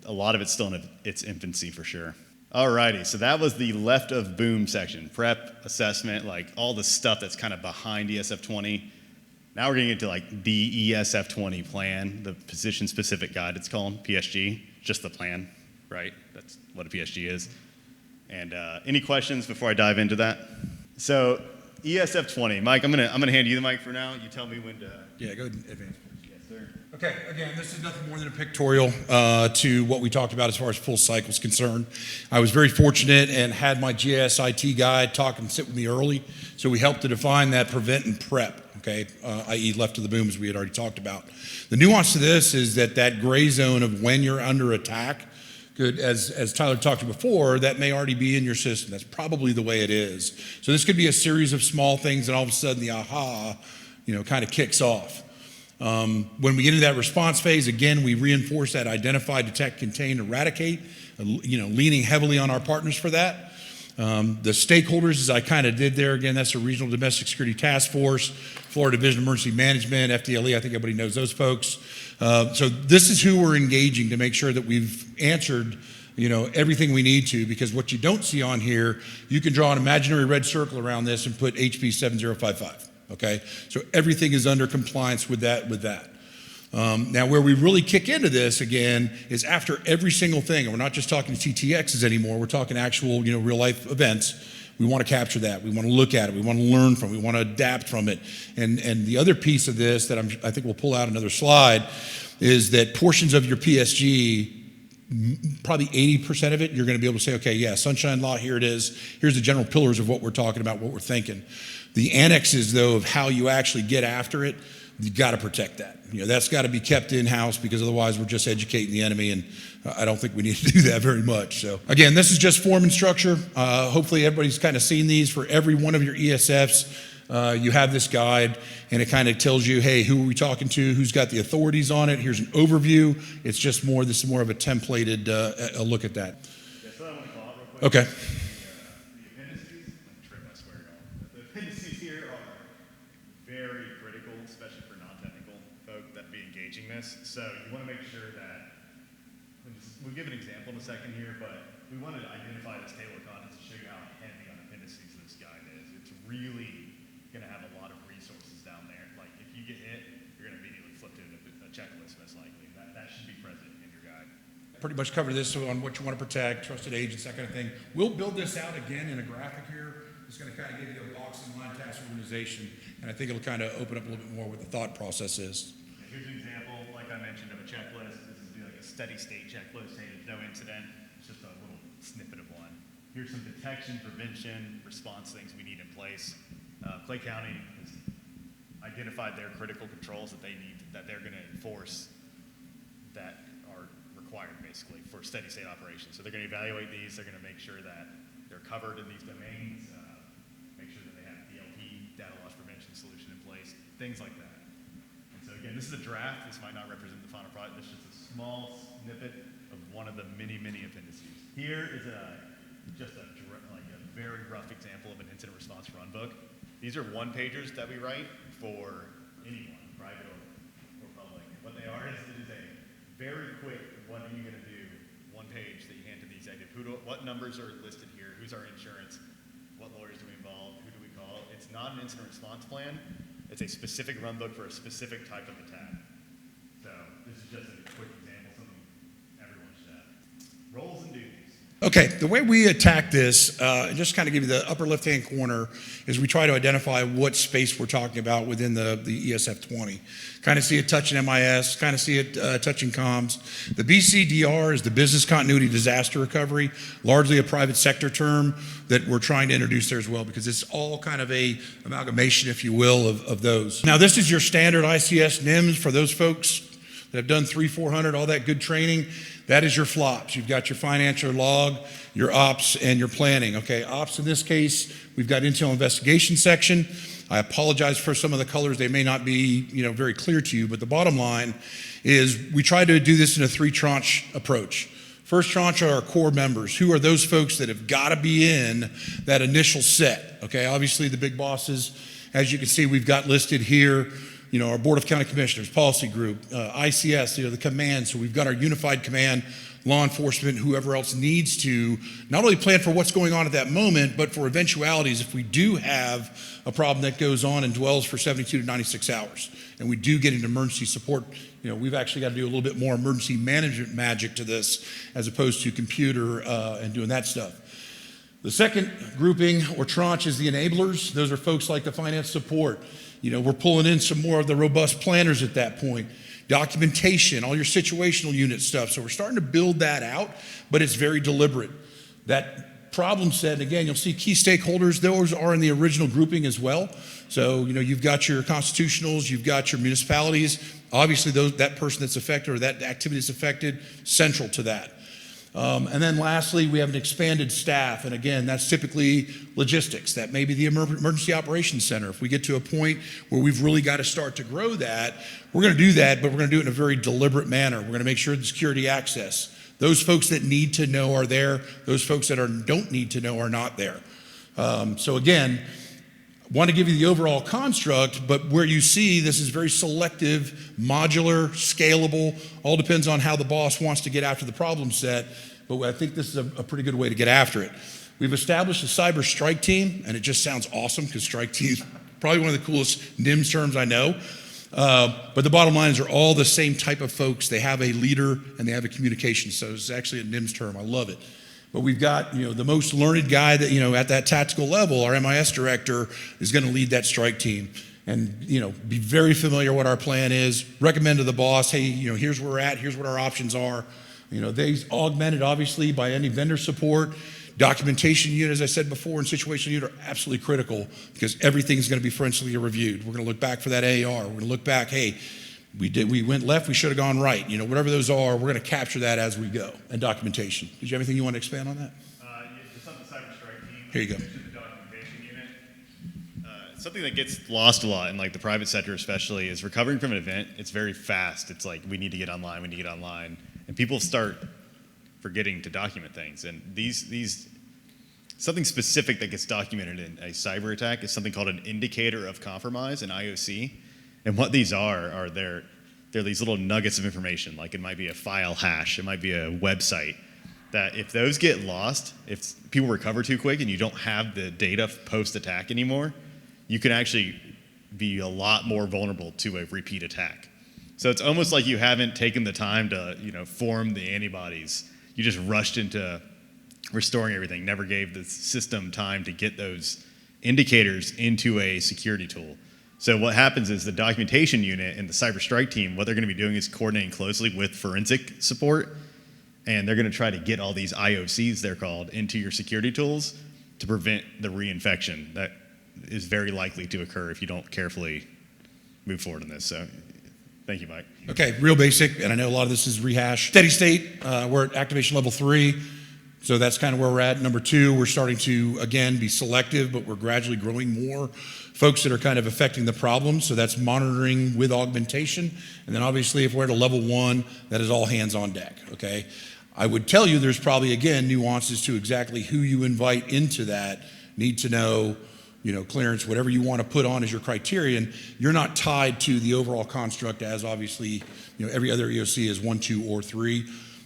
a lot of it's still in its infancy for sure. Alrighty, so that was the left of boom section. Prep, assessment, like all the stuff that's kind of behind ESF20. Now we're getting into like the ESF20 plan, the position-specific guide it's called, PSG, just the plan, right? That's what a PSG is. And any questions before I dive into that? So ESF20, Mike, I'm gonna hand you the mic for now. You tell me when to. Yeah, go ahead and advance. Yes, sir. Okay, again, this is nothing more than a pictorial to what we talked about as far as full cycle is concerned. I was very fortunate and had my GSIT guy talk and sit with me early, so we helped to define that prevent and prep, okay, i.e. left of the boom, as we had already talked about. The nuance to this is that gray zone of when you're under attack could, as Tyler talked to before, that may already be in your system. That's probably the way it is. So this could be a series of small things, and all of a sudden the aha, kind of kicks off. When we get into that response phase, again, we reinforce that identify, detect, contain, eradicate, leaning heavily on our partners for that. The stakeholders, as I kind of did there, again, that's the Regional Domestic Security Task Force, Florida Division of Emergency Management, FDLE, I think everybody knows those folks. So this is who we're engaging to make sure that we've answered everything we need to, because what you don't see on here, you can draw an imaginary red circle around this and put HB 7055. Okay, so everything is under compliance with that. Now, where we really kick into this again is after every single thing, and we're not just talking TTXs anymore, we're talking actual, real life events. We want to capture that. We want to look at it. We want to learn from it. We want to adapt from it. And the other piece of this that I think we'll pull out another slide is that portions of your PSG, probably 80% of it, you're going to be able to say, okay, yeah, sunshine law, here it is. Here's the general pillars of what we're talking about, what we're thinking. The annexes, though, of how you actually get after it, you've got to protect that. That's got to be kept in-house because otherwise we're just educating the enemy, and I don't think we need to do that very much. So again, this is just form and structure. Hopefully everybody's kind of seen these. For every one of your ESFs, you have this guide, and it kind of tells you, hey, who are we talking to? Who's got the authorities on it? Here's an overview. It's just this is more of a templated a look at that. Yeah, so I want to call it real quick. Okay. The appendices, I'm tripping, I swear to God. The appendices here are very critical, especially for non-technical folk that be engaging this. So you want to make sure that, we'll give an example in a second here, but we wanted to identify this table of contents to show you how heavy on appendices this guide is. It's really going to have a lot of resources down there. Like if you get hit, you're going to immediately flip to a checklist most likely. That should be present in your guide. Pretty much cover this on what you want to protect, trusted agents, that kind of thing. We'll build this out again in a graphic here. It's going to kind of give you a box and line task organization, and I think it'll kind of open up a little bit more what the thought process is. Here's an example, like I mentioned, of a checklist. This is like a steady state checklist. Hey, there's no incident. It's just a little snippet of one. Here's some detection, prevention, response things we need in place. Clay County has identified their critical controls that they need, that they're going to enforce, that are required basically for steady state operations. So they're going to evaluate these. They're going to make sure that they're covered in these domains, make sure that they have DLP, data loss prevention solution in place, things like that. And so again, this is a draft. This might not represent the final product. This is just a small snippet of one of the many, many appendices. Here is just a very rough example of an incident response run book. These are one-pagers that we write for anyone, private or public. What they are is it is a very quick, what are you going to do, one page that you hand to the executive. What numbers are listed here? Who's our insurance? What lawyers do we involve? Who do we call? It's not an incident response plan. It's a specific run book for a specific type of attack. So this is just a quick example, something everyone should have. Roles and duties. Okay, the way we attack this, just kind of give you the upper left-hand corner, is we try to identify what space we're talking about within the ESF 20. Kind of see it touching MIS, kind of see it touching comms. The BCDR is the business continuity disaster recovery, largely a private sector term that we're trying to introduce there as well, because it's all kind of a amalgamation, if you will, of those. Now, this is your standard ICS NIMS for those folks that have done 300-400, all that good training. That is your flops. You've got your financial log, your ops, and your planning. Okay, ops in this case, we've got intel investigation section. I apologize for some of the colors. They may not be, very clear to you, but the bottom line is we try to do this in a 3-tranche approach. First tranche are our core members. Who are those folks that have got to be in that initial set? Okay, obviously the big bosses, as you can see, we've got listed here. Our Board of County Commissioners, policy group, ICS, the command. So we've got our unified command, law enforcement, whoever else needs to not only plan for what's going on at that moment, but for eventualities if we do have a problem that goes on and dwells for 72 to 96 hours. And we do get into emergency support. We've actually got to do a little bit more emergency management magic to this as opposed to computer and doing that stuff. The second grouping or tranche is the enablers. Those are folks like the finance support. We're pulling in some more of the robust planners at that point. Documentation, all your situational unit stuff. So we're starting to build that out, but it's very deliberate. That problem set, and again, you'll see key stakeholders, those are in the original grouping as well. So, you've got your constitutionals, you've got your municipalities. Obviously, that person that's affected or that activity that's affected, central to that. And then lastly, we have an expanded staff. And again, that's typically logistics. That may be the emergency operations center. If we get to a point where we've really got to start to grow that, we're going to do that, but we're going to do it in a very deliberate manner. We're going to make sure the security access, those folks that need to know are there. Those folks that don't need to know are not there. So again, want to give you the overall construct, but where you see this is very selective, modular, scalable, all depends on how the boss wants to get after the problem set, but I think this is a pretty good way to get after it. We've established a cyber strike team, and it just sounds awesome because strike team is probably one of the coolest NIMS terms I know. But the bottom line is they're all the same type of folks. They have a leader and they have a communication. So it's actually a NIMS term. I love it. But we've got, the most learned guy that, at that tactical level, our MIS director is going to lead that strike team and, be very familiar what our plan is, recommend to the boss, hey, here's where we're at, here's what our options are. They augmented obviously by any vendor support. Documentation unit, as I said before, and situation unit are absolutely critical because everything's going to be forensically reviewed. We're going to look back for that AR. We're going to look back, hey, we went left, we should have gone right. Whatever those are, we're going to capture that as we go. And documentation. Did you have anything you want to expand on that? Just on the cyber strike team. Here you go. The documentation unit. Something that gets lost a lot in like the private sector especially is recovering from an event. It's very fast. It's like we need to get online, and people start forgetting to document things. And these something specific that gets documented in a cyber attack is something called an indicator of compromise, an IOC. And what these are they're these little nuggets of information. Like it might be a file hash, it might be a website, that if those get lost, if people recover too quick and you don't have the data post-attack anymore, you can actually be a lot more vulnerable to a repeat attack. So it's almost like you haven't taken the time to, form the antibodies. You just rushed into restoring everything, never gave the system time to get those indicators into a security tool. So what happens is the documentation unit and the cyber strike team, what they're going to be doing is coordinating closely with forensic support, and they're going to try to get all these IOCs, they're called, into your security tools to prevent the reinfection that is very likely to occur if you don't carefully move forward on this. So thank you, Mike. Okay, real basic, and I know a lot of this is rehash. Steady state, we're at activation level 3, so that's kind of where we're at. Number 2, we're starting to, again, be selective, but we're gradually growing more folks that are kind of affecting the problem, so that's monitoring with augmentation. And then obviously, if we're at a level 1, that is all hands on deck, okay? I would tell you there's probably, again, nuances to exactly who you invite into that, need to know, clearance, whatever you want to put on as your criterion. You're not tied to the overall construct as obviously, every other EOC is 1, 2, or 3.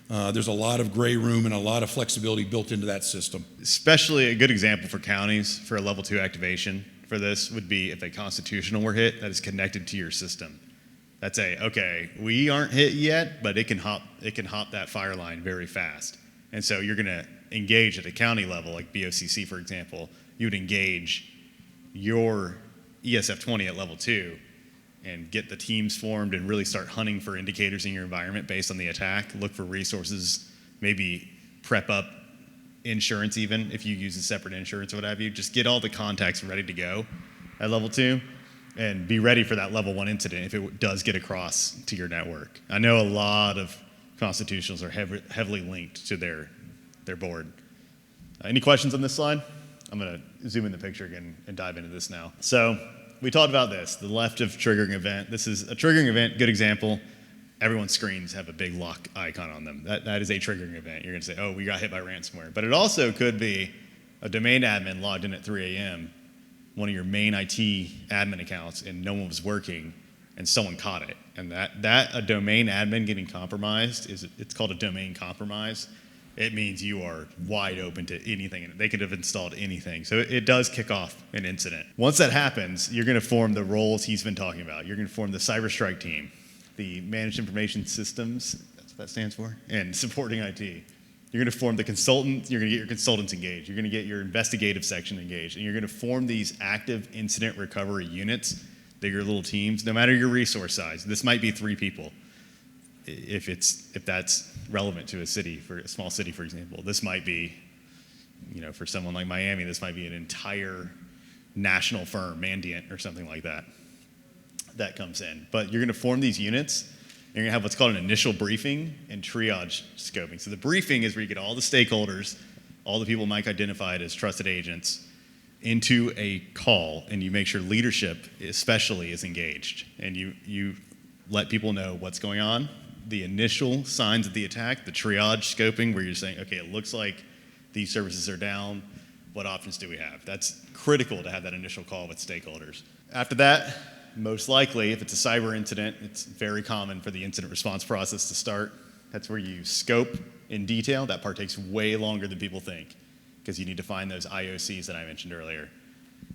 There's a lot of gray room and a lot of flexibility built into that system. Especially a good example for counties for a level 2 activation for this would be if a constitutional were hit that is connected to your system. That's okay, we aren't hit yet, but it can hop that fire line very fast. And so you're going to engage at a county level, like BOCC, for example. You would engage your ESF 20 at level 2 and get the teams formed and really start hunting for indicators in your environment based on the attack. Look for resources, maybe prep up insurance even if you use a separate insurance or what have you. Just get all the contacts ready to go at level 2 and be ready for that level 1 incident if it does get across to your network. I know a lot of constitutionals are heavily linked to their board. Any questions on this slide? I'm going to zoom in the picture again and dive into this now. So we talked about this, the left of triggering event. This is a triggering event, good example. Everyone's screens have a big lock icon on them. That is a triggering event. You're going to say, oh, we got hit by ransomware. But it also could be a domain admin logged in at 3 a.m., one of your main IT admin accounts, and no one was working, and someone caught it. And that a domain admin getting compromised, it's called a domain compromise. It means you are wide open to anything, and they could have installed anything. So it does kick off an incident. Once that happens, you're going to form the roles he's been talking about. You're going to form the cyber strike team, the managed information systems, that's what that stands for, and supporting IT. You're going to form the consultant. You're going to get your consultants engaged. You're going to get your investigative section engaged, and you're going to form these active incident recovery units. They're your little teams, no matter your resource size. This might be 3 people. If that's relevant to a city, for a small city, for example. This might be, for someone like Miami, this might be an entire national firm, Mandiant or something like that, that comes in. But you're going to form these units, and you're going to have what's called an initial briefing and triage scoping. So the briefing is where you get all the stakeholders, all the people Mike identified as trusted agents, into a call, and you make sure leadership especially is engaged, and you let people know what's going on, the initial signs of the attack, the triage scoping, where you're saying, okay, it looks like these services are down. What options do we have? That's critical to have that initial call with stakeholders. After that, most likely, if it's a cyber incident, it's very common for the incident response process to start. That's where you scope in detail. That part takes way longer than people think because you need to find those IOCs that I mentioned earlier.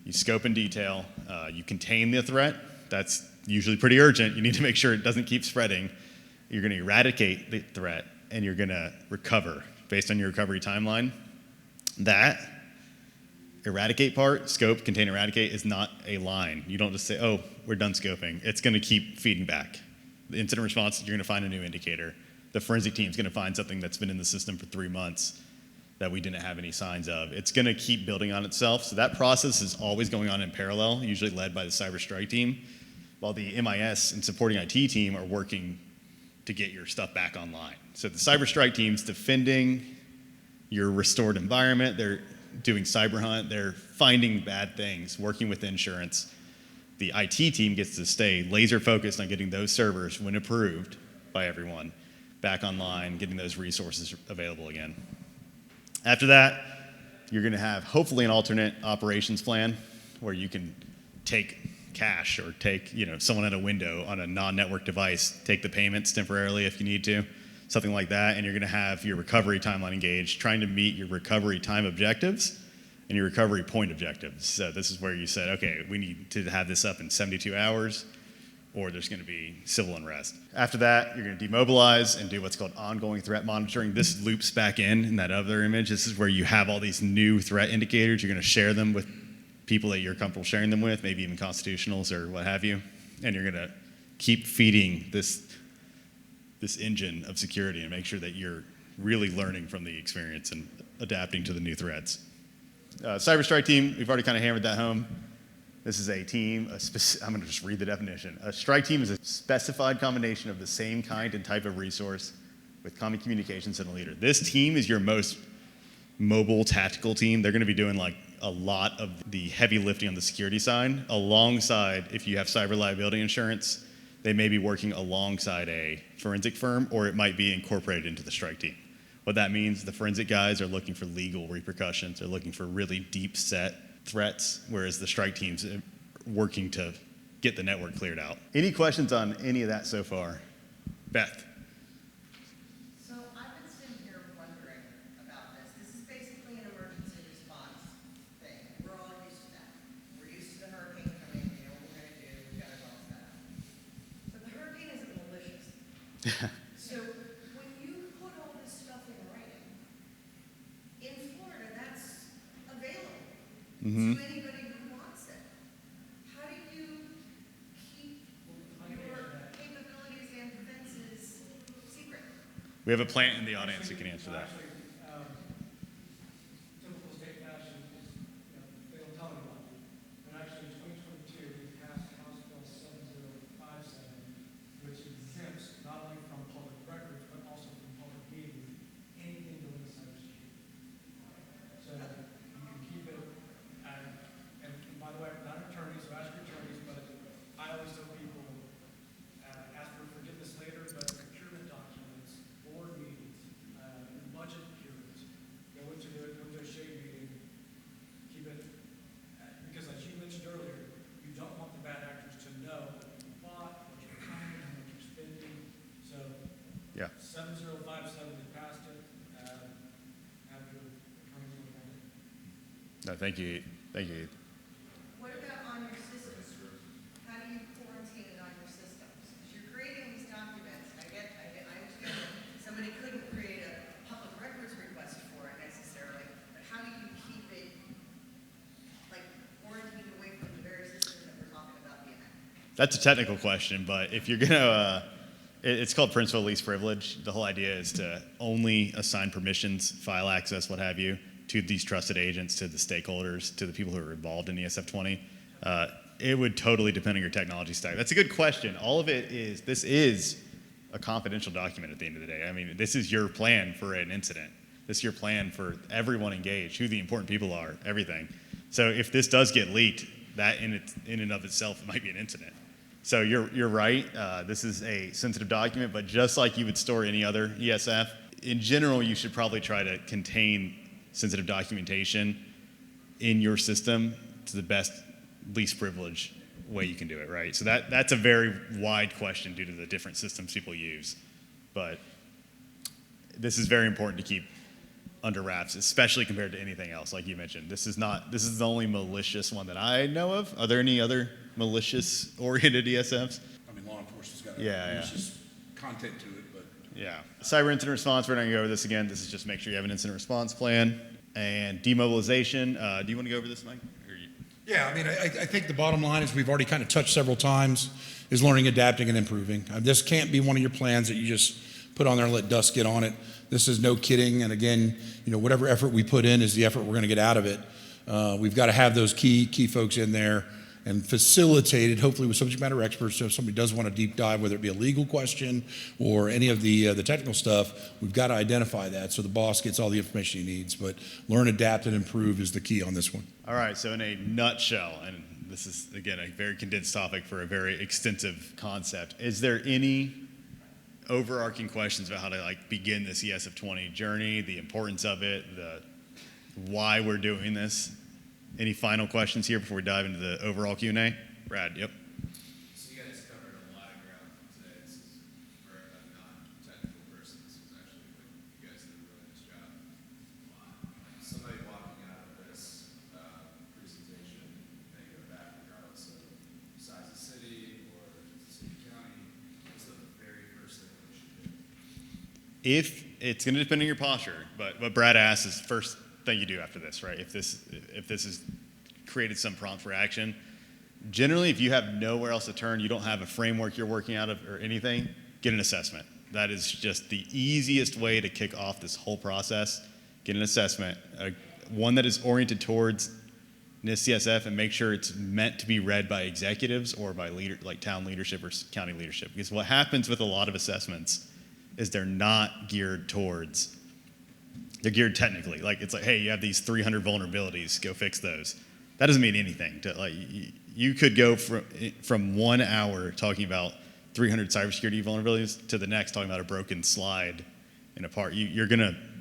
You scope in detail. You contain the threat. That's usually pretty urgent. You need to make sure it doesn't keep spreading. You're going to eradicate the threat, and you're going to recover based on your recovery timeline. That eradicate part, scope, contain, eradicate, is not a line. You don't just say, oh, we're done scoping. It's going to keep feeding back. The incident response, you're going to find a new indicator. The forensic team's going to find something that's been in the system for 3 months that we didn't have any signs of. It's going to keep building on itself. So that process is always going on in parallel, usually led by the cyber strike team, while the MIS and supporting IT team are working to get your stuff back online. So the cyber strike team's defending your restored environment. They're doing cyber hunt. They're finding bad things, working with insurance. The IT team gets to stay laser focused on getting those servers, when approved by everyone, back online, getting those resources available again. After that, you're going to have hopefully an alternate operations plan where you can take cash or take, someone at a window on a non-network device, take the payments temporarily if you need to, something like that, and you're going to have your recovery timeline engaged, trying to meet your recovery time objectives and your recovery point objectives. So this is where you said, okay, we need to have this up in 72 hours, or there's going to be civil unrest. After that, you're going to demobilize and do what's called ongoing threat monitoring. This loops back in that other image. This is where you have all these new threat indicators. You're going to share them with people that you're comfortable sharing them with, maybe even constitutionals or what have you. And you're going to keep feeding this engine of security and make sure that you're really learning from the experience and adapting to the new threats. Cyber strike team, we've already kind of hammered that home. This is a team, I'm going to just read the definition. A strike team is a specified combination of the same kind and type of resource with common communications and a leader. This team is your most mobile tactical team. They're going to be doing like a lot of the heavy lifting on the security side, alongside, if you have cyber liability insurance, they may be working alongside a forensic firm, or it might be incorporated into the strike team. What that means, the forensic guys are looking for legal repercussions. They're looking for really deep set threats, whereas the strike team's working to get the network cleared out. Any questions on any of that so far? Beth? So I've been sitting here wondering about this. This is basically an emergency response thing. We're all used to that. We're used to the hurricane coming, we know what we're gonna do, we got it all set up. But the hurricane isn't malicious. So when you put all this stuff in writing, in Florida, that's available to anybody who wants it. How do you keep your capabilities and defenses secret? We have a plant in the audience who can answer that. Typical state fashion is, they don't tell anybody. But actually, in 2022, we passed House Bill 7057, which exempts not only from public records, but also from public meetings, anything dealing with cybersecurity. So you can keep it, and by the way, I'm not an attorney, so ask your attorneys, but I always tell people, ask for forgiveness later, but procurement documents, board meetings, budget hearings, go into a shade meeting, keep it, because as you mentioned earlier, you don't want the bad actors to know what you bought, what you're buying, how much you're spending. So Yeah. 7057, they passed it, have your attorneys look at it. No, thank you. Thank you. What about on your systems? How do you quarantine it on your systems? Because you're creating these documents, I understand somebody couldn't create a public records request for it necessarily, but how do you keep it, like, quarantined away from the very systems that we're talking about being in? That's a technical question, but if you're gonna, it's called principal least privilege. The whole idea is to only assign permissions, file access, what have you, to these trusted agents, to the stakeholders, to the people who are involved in ESF20. It would totally depend on your technology stack. That's a good question. All of it is, this is a confidential document at the end of the day. I mean, this is your plan for an incident. This is your plan for everyone engaged, who the important people are, everything. So if this does get leaked, that in and of itself might be an incident. So you're right. This is a sensitive document, but just like you would store any other ESF, in general, you should probably try to contain sensitive documentation in your system to the best, least privilege way you can do it, right? So that's a very wide question due to the different systems people use. But this is very important to keep under wraps, especially compared to anything else, like you mentioned. This is the only malicious one that I know of. Are there any other malicious-oriented ESFs. I mean, law enforcement's got Yeah, yeah. malicious content to it, but Yeah. Cyber incident response, we're not going to go over this again. This is just make sure you have an incident response plan. And demobilization, do you want to go over this, Mike? yeah, I mean, I think the bottom line is we've already kind of touched several times is learning, adapting, and improving. This can't be one of your plans that you just put on there and let dust get on it. This is no kidding. And again, whatever effort we put in is the effort we're going to get out of it. We've got to have those key folks in there and facilitated, hopefully with subject matter experts. So if somebody does want a deep dive, whether it be a legal question or any of the technical stuff, we've got to identify that so the boss gets all the information he needs. But learn, adapt, and improve is the key on this one. All right, so in a nutshell, and this is, again, a very condensed topic for a very extensive concept, is there any overarching questions about how to begin this ESF20 journey, the importance of it, the why we're doing this? Any final questions here before we dive into the overall Q&A? Brad, yep. So you guys covered a lot of ground today. This is for a non-technical person. This was actually what you guys did a really nice job. Somebody walking out of this presentation, they go back regardless of size of city or city county. What's the very first thing they should do? If it's going to depend on your posture, but what Brad asked is first thing you do after this, right? If this has created some prompt for action, generally, if you have nowhere else to turn, you don't have a framework you're working out of or anything, get an assessment. That is just the easiest way to kick off this whole process. Get an assessment, one that is oriented towards NIST CSF, and make sure it's meant to be read by executives or by town leadership or county leadership. Because what happens with a lot of assessments is they're not geared towards. They're geared technically. It's like, hey, you have these 300 vulnerabilities, go fix those. That doesn't mean anything. You could go from 1 hour talking about 300 cybersecurity vulnerabilities to the next talking about a broken slide in a part.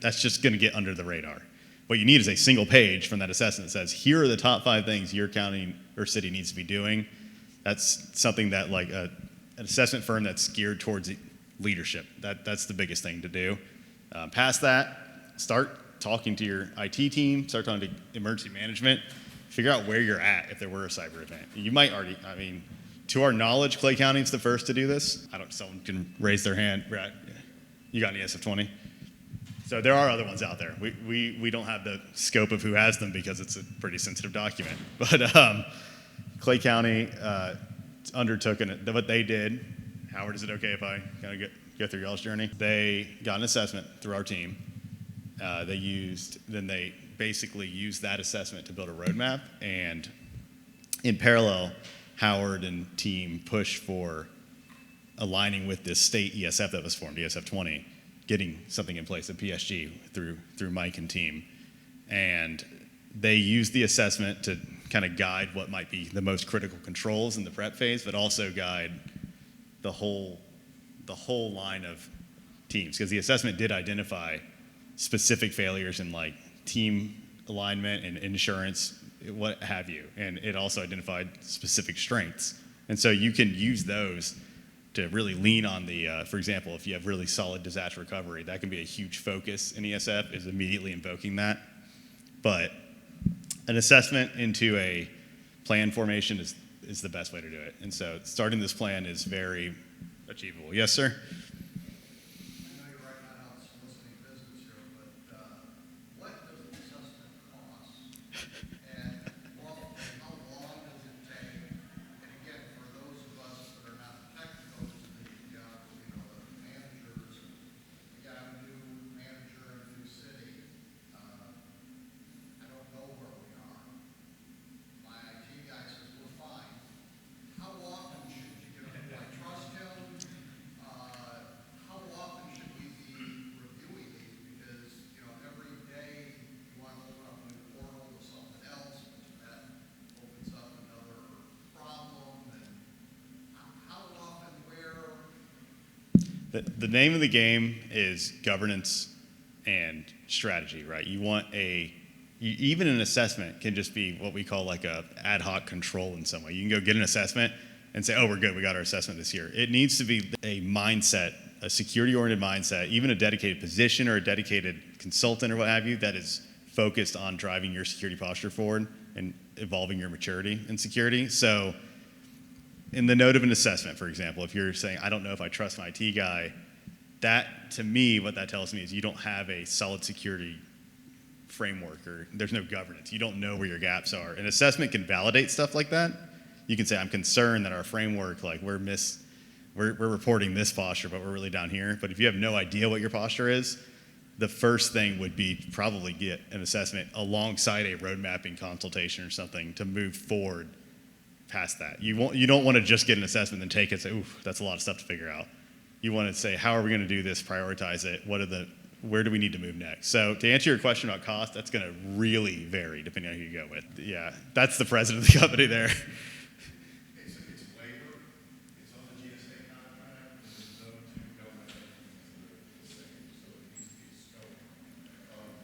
That's just gonna get under the radar. What you need is a single page from that assessment that says, here are the top 5 things your county or city needs to be doing. That's something that an assessment firm that's geared towards leadership. That's the biggest thing to do. Past that, start talking to your IT team, start talking to emergency management, figure out where you're at if there were a cyber event. You might already, to our knowledge, Clay County is the first to do this. Someone can raise their hand. Brad, you got an ESF20? So there are other ones out there. We don't have the scope of who has them because it's a pretty sensitive document. But Clay County undertook what they did. Howard, is it okay if I kind of go through y'all's journey? They got an assessment through our team. They basically used that assessment to build a roadmap, and in parallel, Howard and team pushed for aligning with this state ESF that was formed, ESF20, getting something in place, a PSG, through Mike and team. And they used the assessment to kind of guide what might be the most critical controls in the prep phase, but also guide the whole line of teams, because the assessment did identify specific failures in team alignment and insurance, what have you. And it also identified specific strengths. And so you can use those to really lean on for example, if you have really solid disaster recovery, that can be a huge focus in ESF, is immediately invoking that. But an assessment into a plan formation is the best way to do it. And so starting this plan is very achievable. Yes, sir? The name of the game is governance and strategy, right? You want even an assessment can just be what we call a ad hoc control in some way. You can go get an assessment and say, oh, we're good, we got our assessment this year. It needs to be a mindset, a security-oriented mindset, even a dedicated position or a dedicated consultant or what have you that is focused on driving your security posture forward and evolving your maturity in security. So in the note of an assessment, for example, if you're saying, I don't know if I trust my IT guy, that, to me, what that tells me is you don't have a solid security framework, or there's no governance. You don't know where your gaps are. An assessment can validate stuff like that. You can say, I'm concerned that our framework, like we're reporting this posture, but we're really down here. But if you have no idea what your posture is, the first thing would be probably get an assessment alongside a road mapping consultation or something to move forward past that. You don't want to just get an assessment and take it and say, ooh, that's a lot of stuff to figure out. You want to say, how are we going to do this, prioritize it, where do we need to move next? So to answer your question about cost, that's going to really vary depending on who you go with. Yeah, that's the president of the company there. It's labor, it's on the GSA contract, and there's no two government entities that are the same, so it needs to be a scope of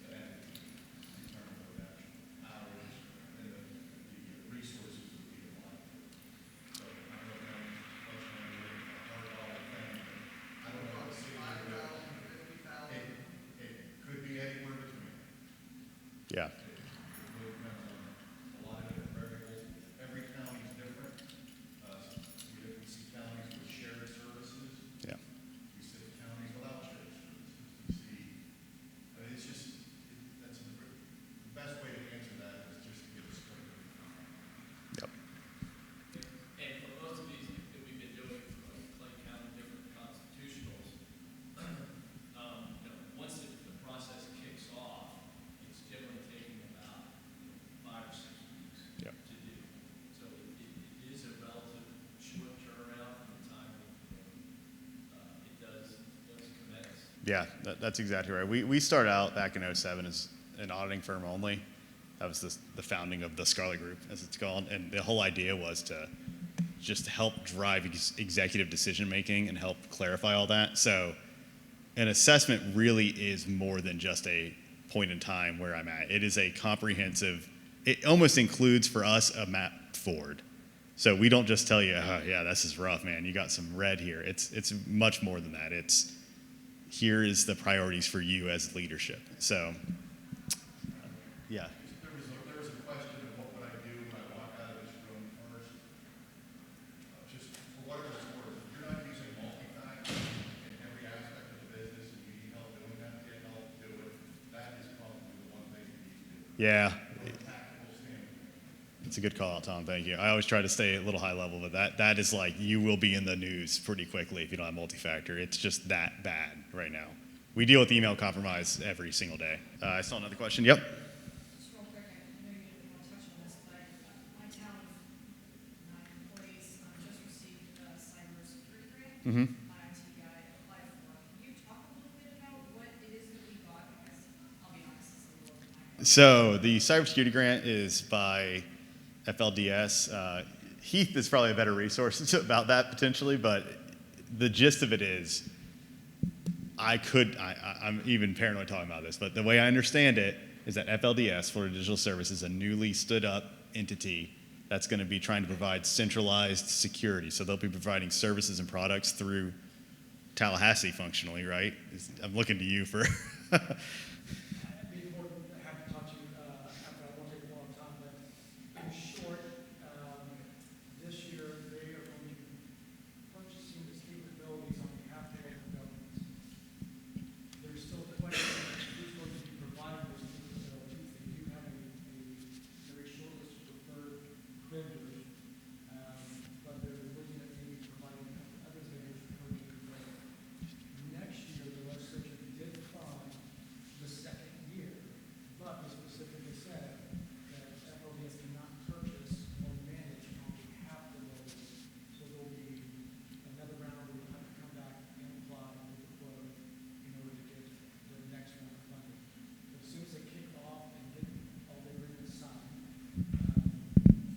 the entity in terms of actual hours and the resources that we apply to. So I don't know if that's a $100 thing, but I don't know what the city would do. It could be anywhere between. Yeah. It really depends on a lot of different variables. Every county is different. We see counties with shared services. Yeah. We see counties without shared services. We see, I mean, it's just, the best way to answer that is just to get a straight. Yep. And for most of these that we've been doing, like Clay County, different constitutionals, once the process kicks off, it's generally taking about 5 or 6 weeks Yep. to do. So it is a relative short turnaround from the time it does commence. Yeah, that's exactly right. We started out back in 2007 as an auditing firm only. That was the founding of the Scarlett Group, as it's called. And the whole idea was to just help drive executive decision making and help clarify all that. So an assessment really is more than just a point in time where I'm at. It is a comprehensive, it almost includes for us a map forward. So we don't just tell you, oh, yeah, this is rough, man. You got some red here. It's much more than that. It's here is the priorities for you as leadership. So, yeah. There was a question of what would I do when I walk out of this room first. Just for whatever it's worth, if you're not using multi-factor in every aspect of the business and you need help doing that, get help to do it, that is probably the one thing you need to do. Yeah. From a tactical standpoint. It's a good call out, Tom. Thank you. I always try to stay a little high level, but that is like you will be in the news pretty quickly if you don't have multi-factor. It's just that bad right now. We deal with email compromise every single day. I saw another question. Yep. Just real quick, I know you didn't want to touch on this, but my town of 9 employees just received a cybersecurity grant. My IT guy applied for. Can you talk a little bit about what it is that we got? Because I'll be honest, it's a little over my head. So the cybersecurity grant is by FLDS. Heath is probably a better resource about that potentially, but the gist of it is, I'm even paranoid talking about this, but the way I understand it is that FLDS, Florida Digital Services, is a newly stood up entity that's going to be trying to provide centralized security. So they'll be providing services and products through Tallahassee functionally, right? I'm looking to you for. I'd be more than happy to talk to you after. I won't take a long time, but in short, this year they are going to be purchasing these capabilities on behalf of local governments. There's still a question of who's going to be providing those capabilities. They do have a very short list of preferred vendors, but they're looking at maybe providing other vendors for capability. Next year, the legislature did fund the second year, but they specifically said that FLDS cannot purchase or manage on behalf of those. So there'll be another round where we'll have to come back and apply with the quote in order to get the next round of funding. But as soon as they kick off and get all the agreements signed,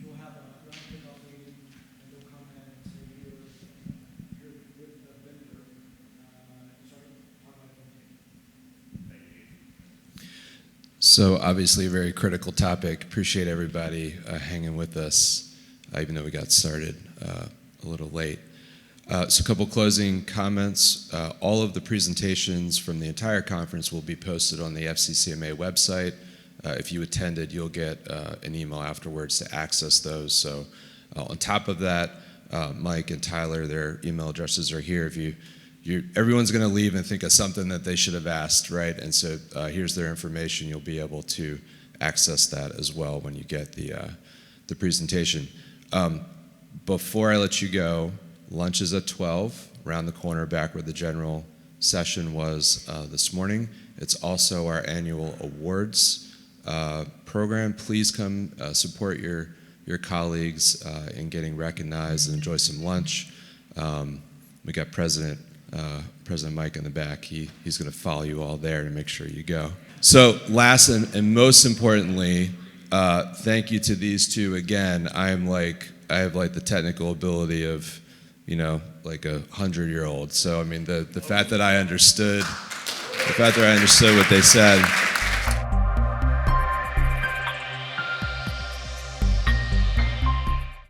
you'll have a round kickoff meeting and they'll come in and say, here with the vendor, and start talking about it. So obviously a very critical topic. Appreciate everybody hanging with us, even though we got started a little late. So a couple closing comments. All of the presentations from the entire conference will be posted on the FCCMA website. If you attended, you'll get an email afterwards to access those. So on top of that, Mike and Tyler, their email addresses are here. If everyone's going to leave and think of something that they should have asked, right? And so here's their information. You'll be able to access that as well when you get the presentation. Before I let you go, lunch is at 12, around the corner back where the general session was this morning. It's also our annual awards program. Please come support your colleagues in getting recognized and enjoy some lunch. We got President Mike in the back. He's going to follow you all there to make sure you go. So last and most importantly, thank you to these two again. I have like the technical ability of, like a 100-year-old. So I mean, the fact that I understood what they said.